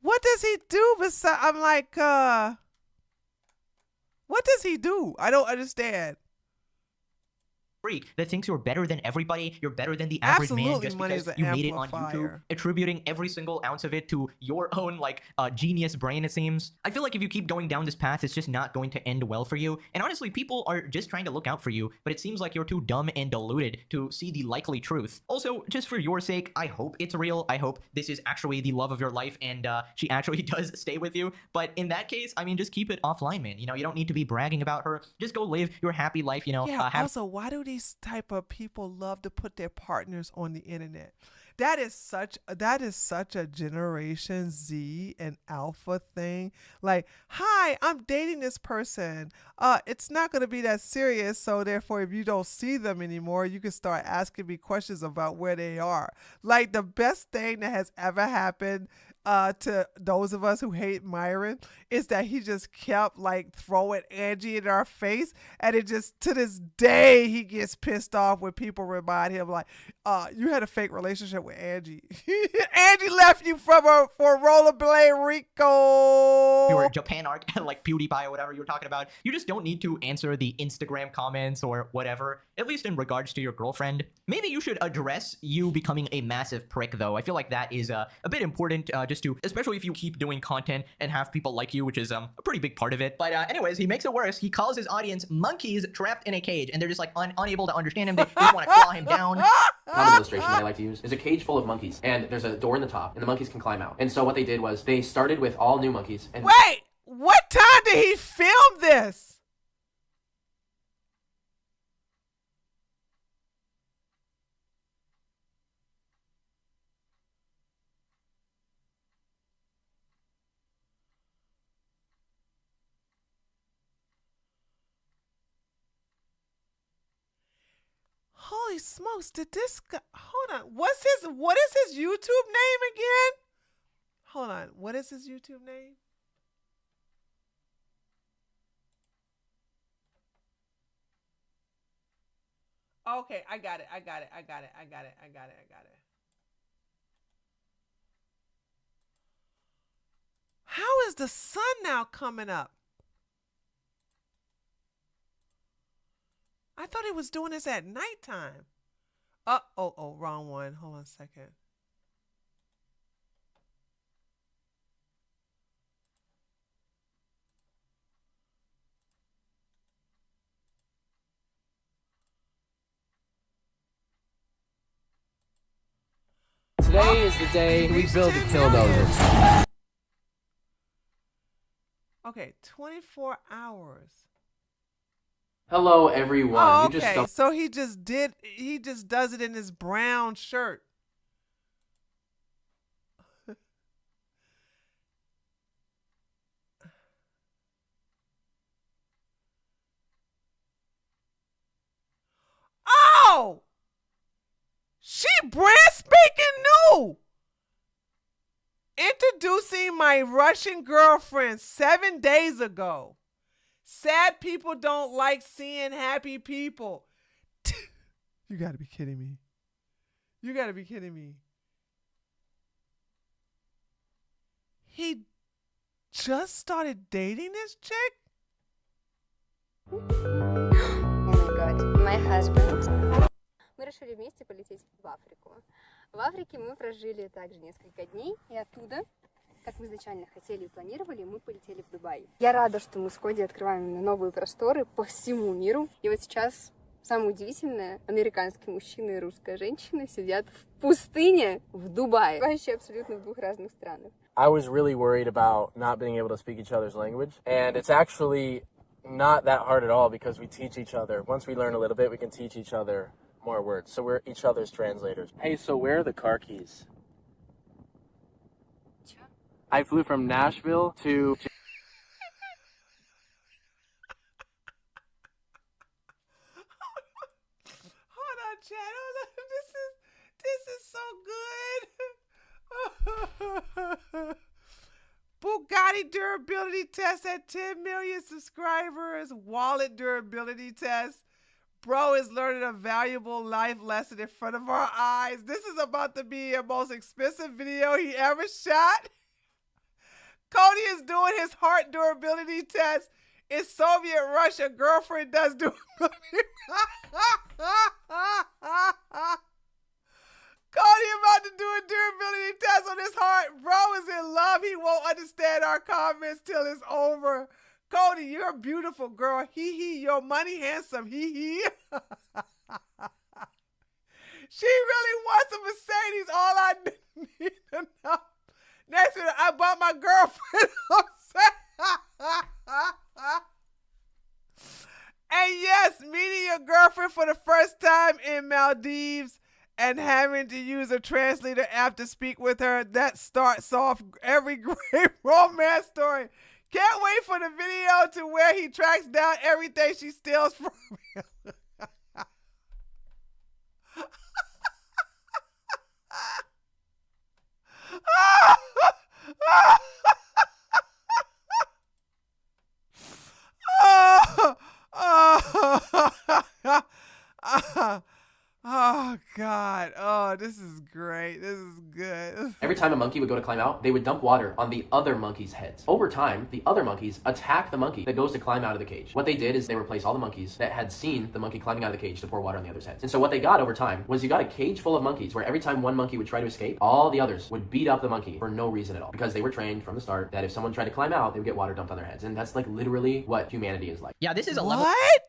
What does he do besides, I'm like, what does he do? I don't understand. Freak that thinks you're better than everybody, you're better than the average man just money because is an you made it on amplifier. YouTube, attributing every single ounce of it to your own, like, genius brain, it seems. I feel like if you keep going down this path, it's just not going to end well for you. And honestly, people are just trying to look out for you, but it seems like you're too dumb and deluded to see the likely truth. Also, just for your sake, I hope it's real. I hope this is actually the love of your life and she actually does stay with you. But in that case, I mean, just keep it offline, man. You know, you don't need to be bragging about her. Just go live your happy life, you know. Yeah, also, why do these type of people love to put their partners on the internet? That is such a Generation Z and Alpha thing. Like, hi, I'm dating this person. It's not going to be that serious, so therefore if you don't see them anymore, you can start asking me questions about where they are. Like, the best thing that has ever happened to those of us who hate Myron is that he just kept like throwing Angie in our face, and it just, to this day, he gets pissed off when people remind him like, you had a fake relationship with Angie. Angie left you for Rollerblade Rico. Your Japan arc, like PewDiePie or whatever you were talking about. You just don't need to answer the Instagram comments or whatever, at least in regards to your girlfriend. Maybe you should address you becoming a massive prick, though. I feel like that is a bit important, just to, especially if you keep doing content and have people like you, which is a pretty big part of it. But anyways, he makes it worse. He calls his audience monkeys trapped in a cage, and they're just like unable to understand him. They just want to claw him down. Common illustration that I like to use is a cage full of monkeys, and there's a door in the top, and the monkeys can climb out. And so what they did was they started with all new monkeys. And wait, what time did he film this? Holy smokes, did this guy, hold on, what is his YouTube name again? Hold on, what is his YouTube name? Okay, I got it. How is the sun now coming up? I thought he was doing this at nighttime. Oh, wrong one. Hold on a second. Today is the day we build a Killdozer. Okay, 24 hours. hello, everyone. Oh, You okay. just So he just does it in his brown shirt. Oh! She brand spanking new! Introducing my Russian girlfriend 7 days ago. Sad people don't like seeing happy people. You gotta be kidding me. You gotta be kidding me. He just started dating this chick? Oh my god, my husband. Мы решили вместе полететь в Африку. В Африке мы прожили также несколько дней, и оттуда, как мы изначально хотели и планировали, мы полетели в Дубай. Я рада, что мы с Коди открываем новые просторы по всему миру. И вот сейчас самое удивительное, американский мужчина и русская женщина сидят в пустыне в Дубае. Вообще абсолютно в двух разных странах. I was really worried about not being able to speak each other's language, and it's actually not that hard at all because we teach each other. Once we learn a little bit, we can teach each other more words, so we're each other's translators. Hey, so where are the car keys? I flew from Nashville to... Hold on, chat. Hold on. This is so good. Bugatti durability test at 10 million subscribers. Wallet durability test. Bro is learning a valuable life lesson in front of our eyes. This is about to be the most expensive video he ever shot. Cody is doing his heart durability test. In Soviet Russia, girlfriend does durability. Cody about to do a durability test on his heart. Bro is in love. He won't understand our comments till it's over. Cody, you're a beautiful girl. Hee hee. Your money handsome. Hee hee. She really wants a Mercedes. All I need to know. Next minute, I bought my girlfriend. And yes, meeting your girlfriend for the first time in Maldives and having to use a translator app to speak with her, that starts off every great romance story. Can't wait for the video to where he tracks down everything she steals from him. Oh God. Oh, this is great. This is good. Every time a monkey would go to climb out, they would dump water on the other monkey's heads. Over time, the other monkeys attack the monkey that goes to climb out of the cage. What they did is they replaced all the monkeys that had seen the monkey climbing out of the cage to pour water on the other's heads. And so what they got over time was you got a cage full of monkeys where every time one monkey would try to escape, all the others would beat up the monkey for no reason at all. Because they were trained from the start that if someone tried to climb out, they would get water dumped on their heads. And that's like literally what humanity is like. Yeah, this is a level. What?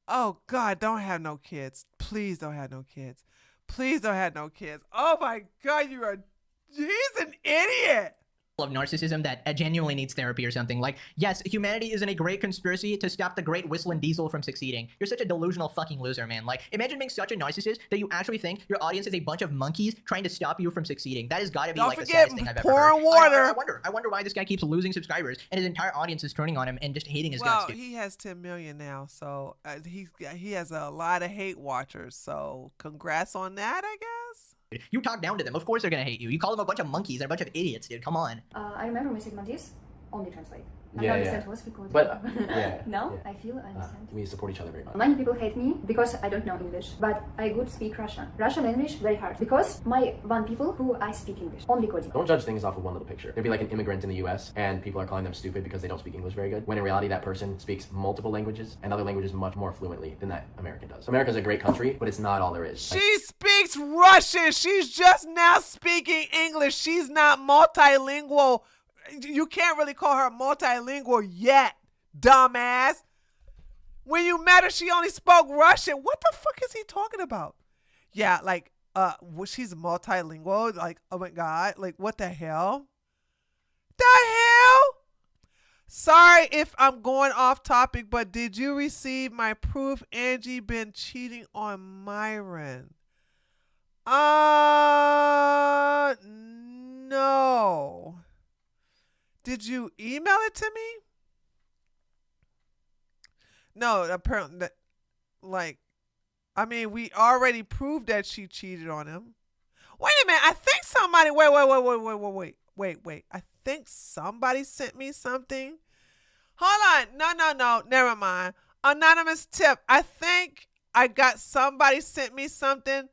Oh God, don't have no kids. Please don't have no kids. Please don't have no kids. Oh my God, he's an idiot. Of narcissism that genuinely needs therapy or something. Like, yes, humanity is in a great conspiracy to stop the great Whistling Diesel from succeeding. You're such a delusional fucking loser, man. Like, imagine being such a narcissist that you actually think your audience is a bunch of monkeys trying to stop you from succeeding. That has got to be like the saddest thing I've ever heard. Water. I wonder why this guy keeps losing subscribers and his entire audience is turning on him and just hating his guts. Well, he has 10 million now, so he has a lot of hate watchers. So congrats on that, I guess. You talk down to them. Of course they're gonna hate you. You call them a bunch of monkeys. They're a bunch of idiots, dude. Come on. I remember we said Maldives, only translate. I Yeah, don't yeah. understand what's recorded. But, yeah. Now yeah. I feel I understand. We support each other very much. Many people hate me because I don't know English, but I good speak Russian. Russian language very hard because my one people who I speak English only coding. Don't judge things off of one little picture. There'd be like an immigrant in the US and people are calling them stupid because they don't speak English very good, when in reality that person speaks multiple languages and other languages much more fluently than that American does. America's a great country, but it's not all there is. She speaks Russian. She's just now speaking English. She's not multilingual. You can't really call her multilingual yet, dumbass. When you met her, she only spoke Russian. What the fuck is he talking about? Yeah, like, she's multilingual. Like, oh my God. Like, what the hell? The hell? Sorry if I'm going off topic, but did you receive my proof Angie been cheating on Myron? No. Did you email it to me? No, apparently, we already proved that she cheated on him. Wait a minute. I think somebody, wait. I think somebody sent me something. Hold on. No. Never mind. Anonymous tip. I think I got somebody sent me something.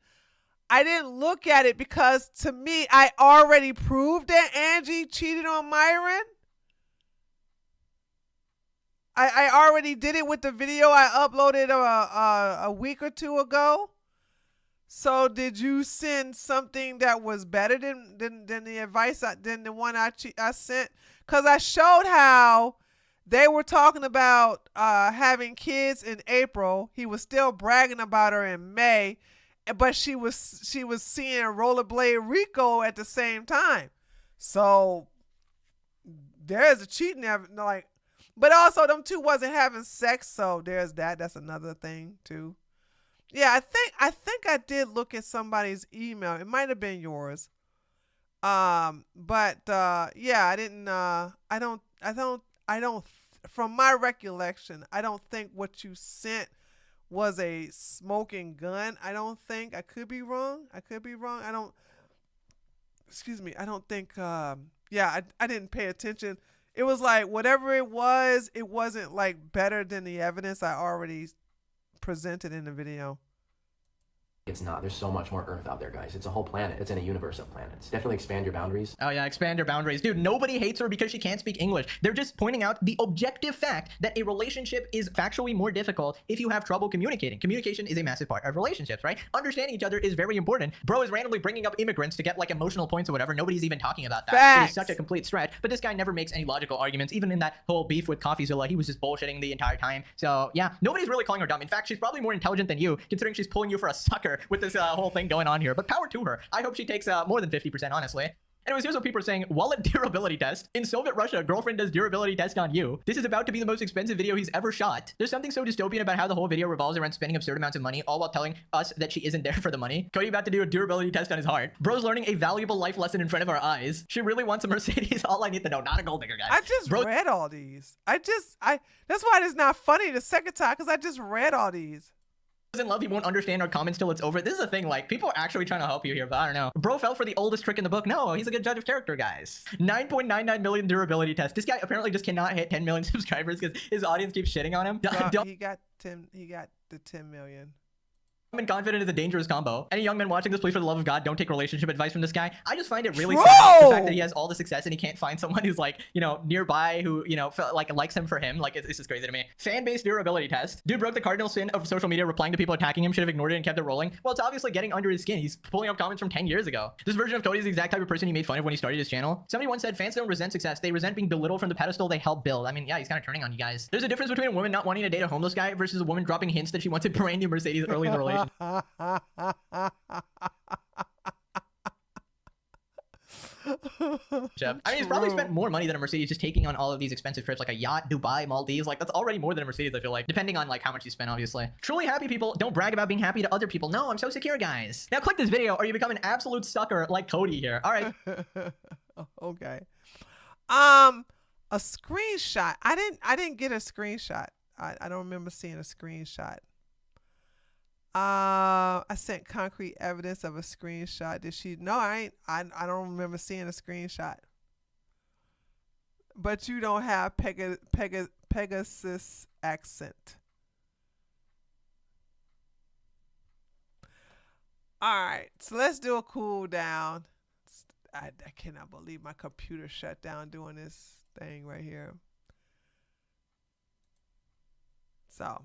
I didn't look at it because to me, I already proved that Angie cheated on Myron. I already did it with the video I uploaded a week or two ago. So did you send something that was better than the advice than the one I sent? Because I showed how they were talking about having kids in April. He was still bragging about her in May. But she was seeing Rollerblade Rico at the same time. So there's a cheating, like, But also them two wasn't having sex, so there's that. That's another thing too. Yeah, I think I did look at somebody's email. It might have been yours. But yeah, I didn't I don't from my recollection, I don't think what you sent was a smoking gun. I don't think. I could be wrong. I don't think yeah, I didn't pay attention. It was like whatever it wasn't like better than the evidence I already presented in the video. It's not. There's so much more Earth out there, guys. It's a whole planet. It's in a universe of planets. Definitely expand your boundaries. Oh yeah, expand your boundaries. Dude, nobody hates her because she can't speak English. They're just pointing out the objective fact that a relationship is factually more difficult if you have trouble communicating. Communication is a massive part of relationships, right? Understanding each other is very important. Bro is randomly bringing up immigrants to get like emotional points or whatever. Nobody's even talking about that. Facts. It is such a complete stretch. But this guy never makes any logical arguments. Even in that whole beef with CoffeeZilla, he was just bullshitting the entire time. So yeah, nobody's really calling her dumb. In fact, she's probably more intelligent than you, considering she's pulling you for a sucker with this whole thing going on here. But power to her. I hope she takes more than 50%, honestly. Anyways, here's what people are saying. Wallet durability test. In Soviet Russia, girlfriend does durability test on you. This is about to be the most expensive video he's ever shot. There's something so dystopian about how the whole video revolves around spending absurd amounts of money, all while telling us that she isn't there for the money. Cody about to do a durability test on his heart. Bro's learning a valuable life lesson in front of our eyes. She really wants a Mercedes. All I need to know, not a gold digger, guys. I just read all these. That's why it's not funny the second time, because I just read all these. In love, he won't understand our comments till it's over. This is a thing, like, people are actually trying to help you here, but I don't know. Bro fell for the oldest trick in the book. No, he's a good judge of character, guys. 9.99 million durability test. This guy apparently just cannot hit 10 million subscribers because his audience keeps shitting on him. He got the 10 million. And confident is a dangerous combo. Any young men watching this, please, for the love of God, don't take relationship advice from this guy. I just find it really sad, the fact that he has all the success and he can't find someone who's like, you know, nearby who, you know, like likes him for him. Like, it's just crazy to me. Fan-based durability test. Dude broke the cardinal sin of social media, replying to people attacking him. Should have ignored it and kept it rolling. Well, it's obviously getting under his skin. He's pulling up comments from 10 years ago. This version of Cody is the exact type of person he made fun of when he started his channel. Somebody once said fans don't resent success. They resent being belittled from the pedestal they help build. I mean, yeah, he's kind of turning on you guys. There's a difference between a woman not wanting to date a homeless guy versus a woman dropping hints that she wants a brand new Mercedes early in the relationship. I mean, he's probably spent more money than a Mercedes just taking on all of these expensive trips, like a yacht, Dubai, Maldives. Like, that's already more than a Mercedes, I feel like, depending on like how much you spend, obviously. Truly happy people don't brag about being happy to other people. No, I'm so secure, guys. Now click this video or you become an absolute sucker like Cody here. All right. Okay. A screenshot. I didn't get a screenshot. I don't remember seeing a screenshot. I sent concrete evidence of a screenshot. Did she? No, I don't remember seeing a screenshot. But you don't have Pegasus accent. All right, so let's do a cool down. I cannot believe my computer shut down doing this thing right here. So.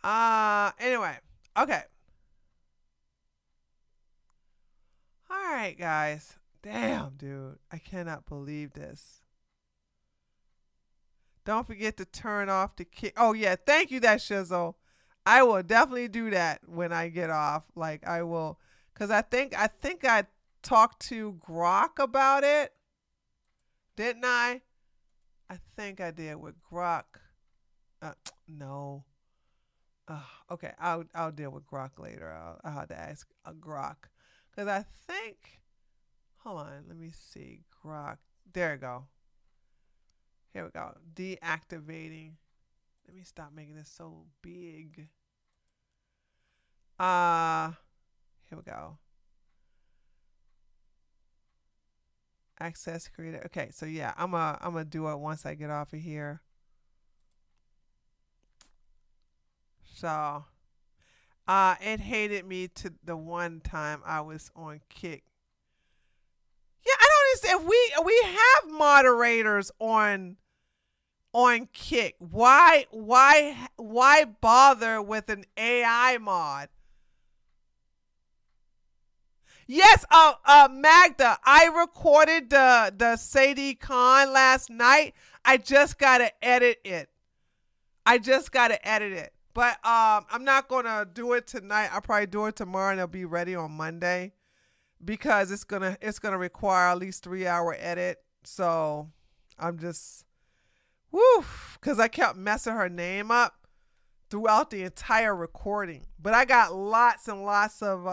Anyway, okay. All right, guys. Damn, dude. I cannot believe this. Don't forget to turn off the kick. Oh, yeah. Thank you, that shizzle. I will definitely do that when I get off. Like, I will. Because I think I talked to Grok about it. Didn't I? I think I did with Grok. No. Okay, I'll deal with Grok later. I'll have to ask Grok, because I think, hold on, let me see, Grok. There we go. Here we go. Deactivating. Let me stop making this so big. Here we go. Access creator. Okay, so yeah, I'm gonna do it once I get off of here. So, it hated me to the one time I was on Kick. Yeah, I don't understand. We have moderators on Kick. Why bother with an AI mod? Yes, Magda, I recorded the Sadie Khan last night. I just gotta edit it. But I'm not gonna do it tonight. I'll probably do it tomorrow and it'll be ready on Monday, because it's gonna require at least 3-hour edit. So I'm just Woo, because I kept messing her name up throughout the entire recording. But I got lots and lots of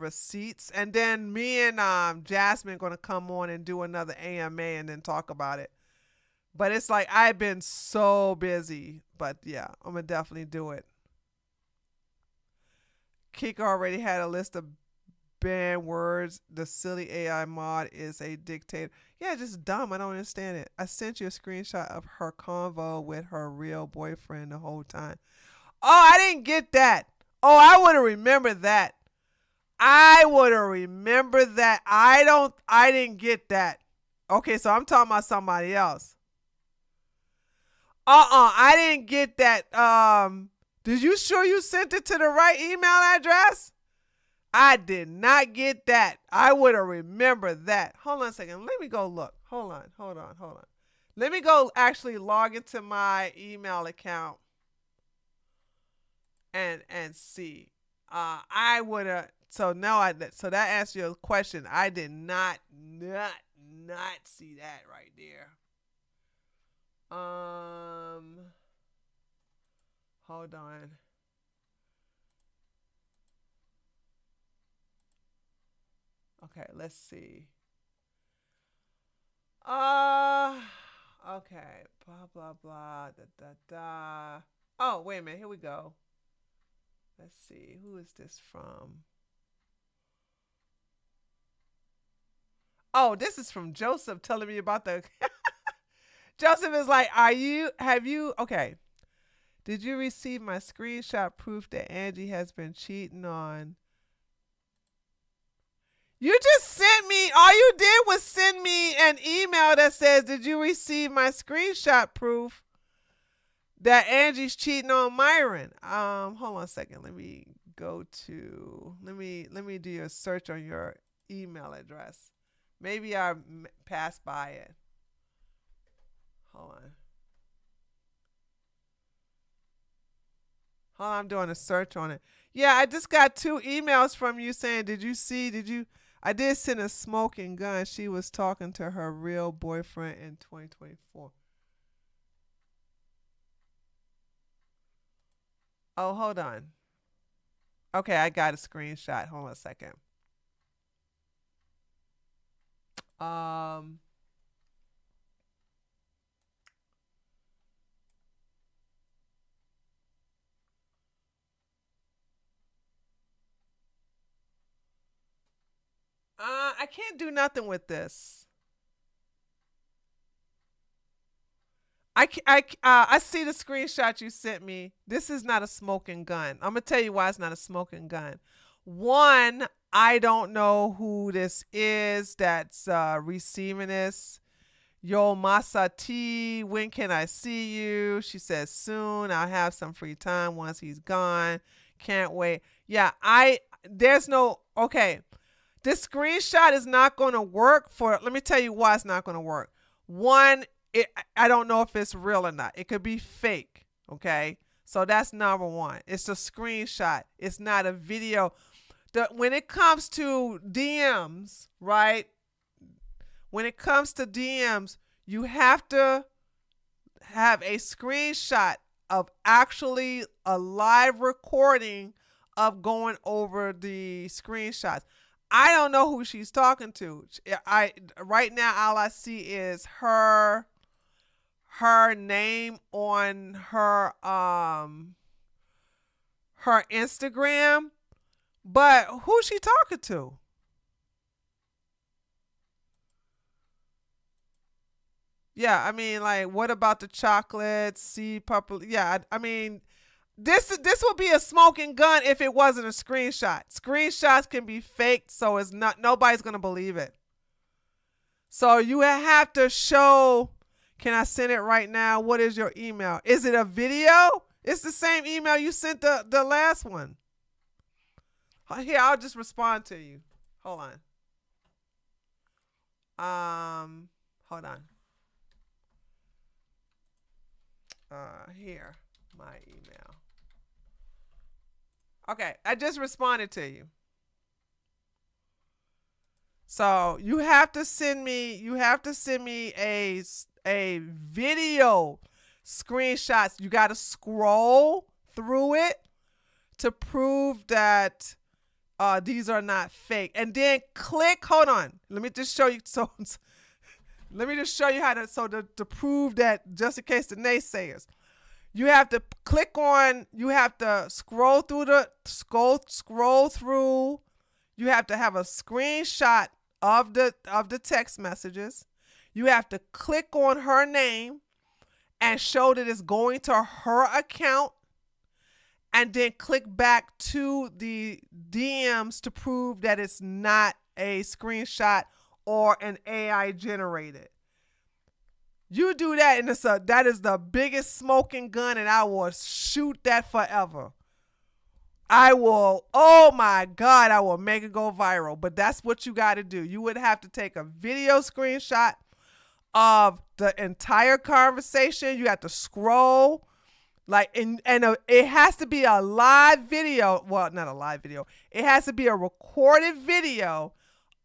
receipts, and then me and Jasmine gonna come on and do another AMA and then talk about it. But it's like I've been so busy. But yeah, I'm gonna definitely do it. Kika already had a list of banned words. The silly AI mod is a dictator. Yeah, just dumb. I don't understand it. I sent you a screenshot of her convo with her real boyfriend the whole time. Oh, I didn't get that. Oh, I would have remembered that. I didn't get that. Okay, so I'm talking about somebody else. I didn't get that. Did you sure you sent it to the right email address? I did not get that. I would have remembered that. Hold on a second. Let me go look. Hold on. Let me go actually log into my email account and see. I would have. So that answers your question. I did not see that right there. Hold on. Okay, let's see. Okay, blah blah blah, da. Oh, wait a minute, here we go. Let's see, who is this from? Oh, this is from Joseph telling me about the Joseph is like, okay. Did you receive my screenshot proof that Angie has been cheating on? You just sent me, all you did was send me an email that says, did you receive my screenshot proof that Angie's cheating on Myron? Hold on a second. Let me go to, let me do a search on your email address. Maybe I passed by it. Hold on. I'm doing a search on it. Yeah, I just got 2 emails from you saying, I did send a smoking gun. She was talking to her real boyfriend in 2024. Oh, hold on. Okay, I got a screenshot. Hold on a second. I can't do nothing with this. I see the screenshot you sent me. This is not a smoking gun. I'm gonna tell you why it's not a smoking gun. One, I don't know who this is that's receiving this. Yo Masati, when can I see you? She says soon. I'll have some free time once he's gone. Can't wait. Yeah, okay. This screenshot is not going to work let me tell you why it's not going to work. One, I don't know if it's real or not. It could be fake, okay? So that's number one. It's a screenshot. It's not a video. When it comes to DMs, right? When it comes to DMs, you have to have a screenshot of actually a live recording of going over the screenshots. I don't know who she's talking to. Right now all I see is her name on her Instagram, but who's she talking to? Yeah, I mean, like, what about the chocolates? See, purple. Yeah, I mean, this would be a smoking gun if it wasn't a screenshot. Screenshots can be faked, so it's not. Nobody's gonna believe it. So you have to show. Can I send it right now? What is your email? Is it a video? It's the same email you sent the last one. Here, I'll just respond to you. Hold on. Hold on. Here, my email. Okay, I just responded to you. So you have to send me a video screenshots. You got to scroll through it to prove that these are not fake. And then click, hold on. Let me just show you. So let me just show you how to prove that, just in case the naysayers. You have to click on, you have to scroll through. You have to have a screenshot of the text messages. You have to click on her name and show that it's going to her account, and then click back to the DMs to prove that it's not a screenshot or an AI generated. You do that, and that is the biggest smoking gun, and I will shoot that forever. I will, oh my God, I will make it go viral. But that's what you got to do. You would have to take a video screenshot of the entire conversation. You have to scroll, it has to be a live video. Well, not a live video. It has to be a recorded video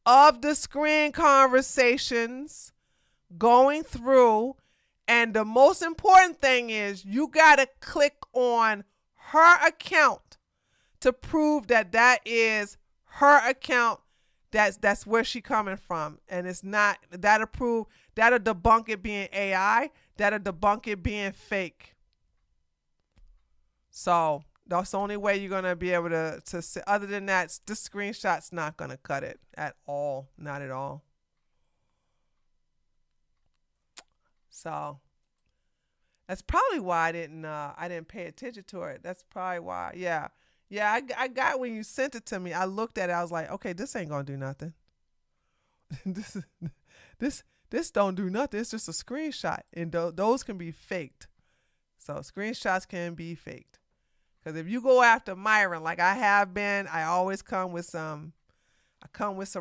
of the screen conversations going through. And the most important thing is you got to click on her account to prove that that is her account. That's where she coming from. And it's not, that'll debunk it being AI. That'll debunk it being fake. So that's the only way you're going to be able to other than that, this screenshot's not going to cut it at all. Not at all. So that's probably why I didn't pay attention to it. That's probably why. Yeah. Yeah, I got when you sent it to me. I looked at it. I was like, okay, this ain't gonna do nothing. this don't do nothing. It's just a screenshot, and those can be faked. So screenshots can be faked. Because if you go after Myron, like I have been, I always come with some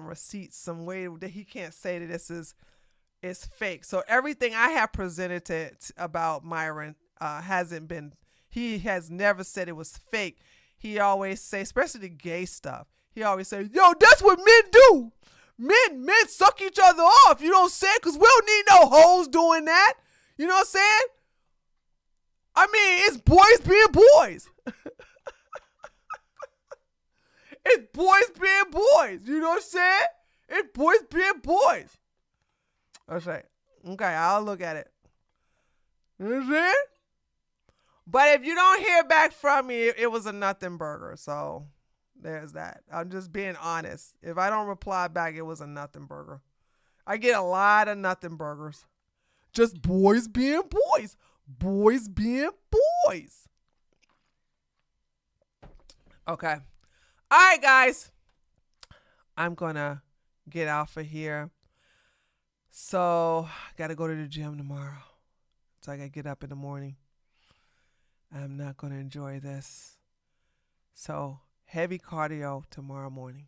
receipts, some way that he can't say that this is fake. So everything I have presented about Myron hasn't been. He has never said it was fake. He always say, especially the gay stuff, he always say, yo, that's what men do. Men suck each other off. You know what I'm saying? Because we don't need no hoes doing that. You know what I'm saying? I mean, it's boys being boys. It's boys being boys. You know what I'm saying? It's boys being boys. I say, okay, I'll look at it. You know what I'm saying? But if you don't hear back from me, it was a nothing burger. So there's that. I'm just being honest. If I don't reply back, it was a nothing burger. I get a lot of nothing burgers. Just boys being boys. Boys being boys. Okay. All right, guys. I'm going to get off of here. So I got to go to the gym tomorrow. So I got to get up in the morning. I'm not going to enjoy this. So heavy cardio tomorrow morning.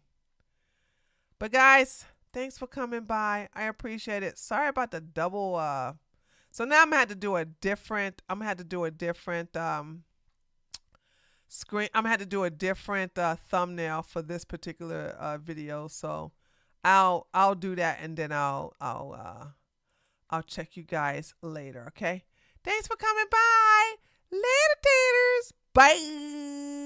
But guys, thanks for coming by. I appreciate it. Sorry about the double. So now I'm going to have to do a different screen. I'm going to have to do a different thumbnail for this particular video. So I'll do that, and then I'll check you guys later. Okay. Thanks for coming by. Later, taters. Bye.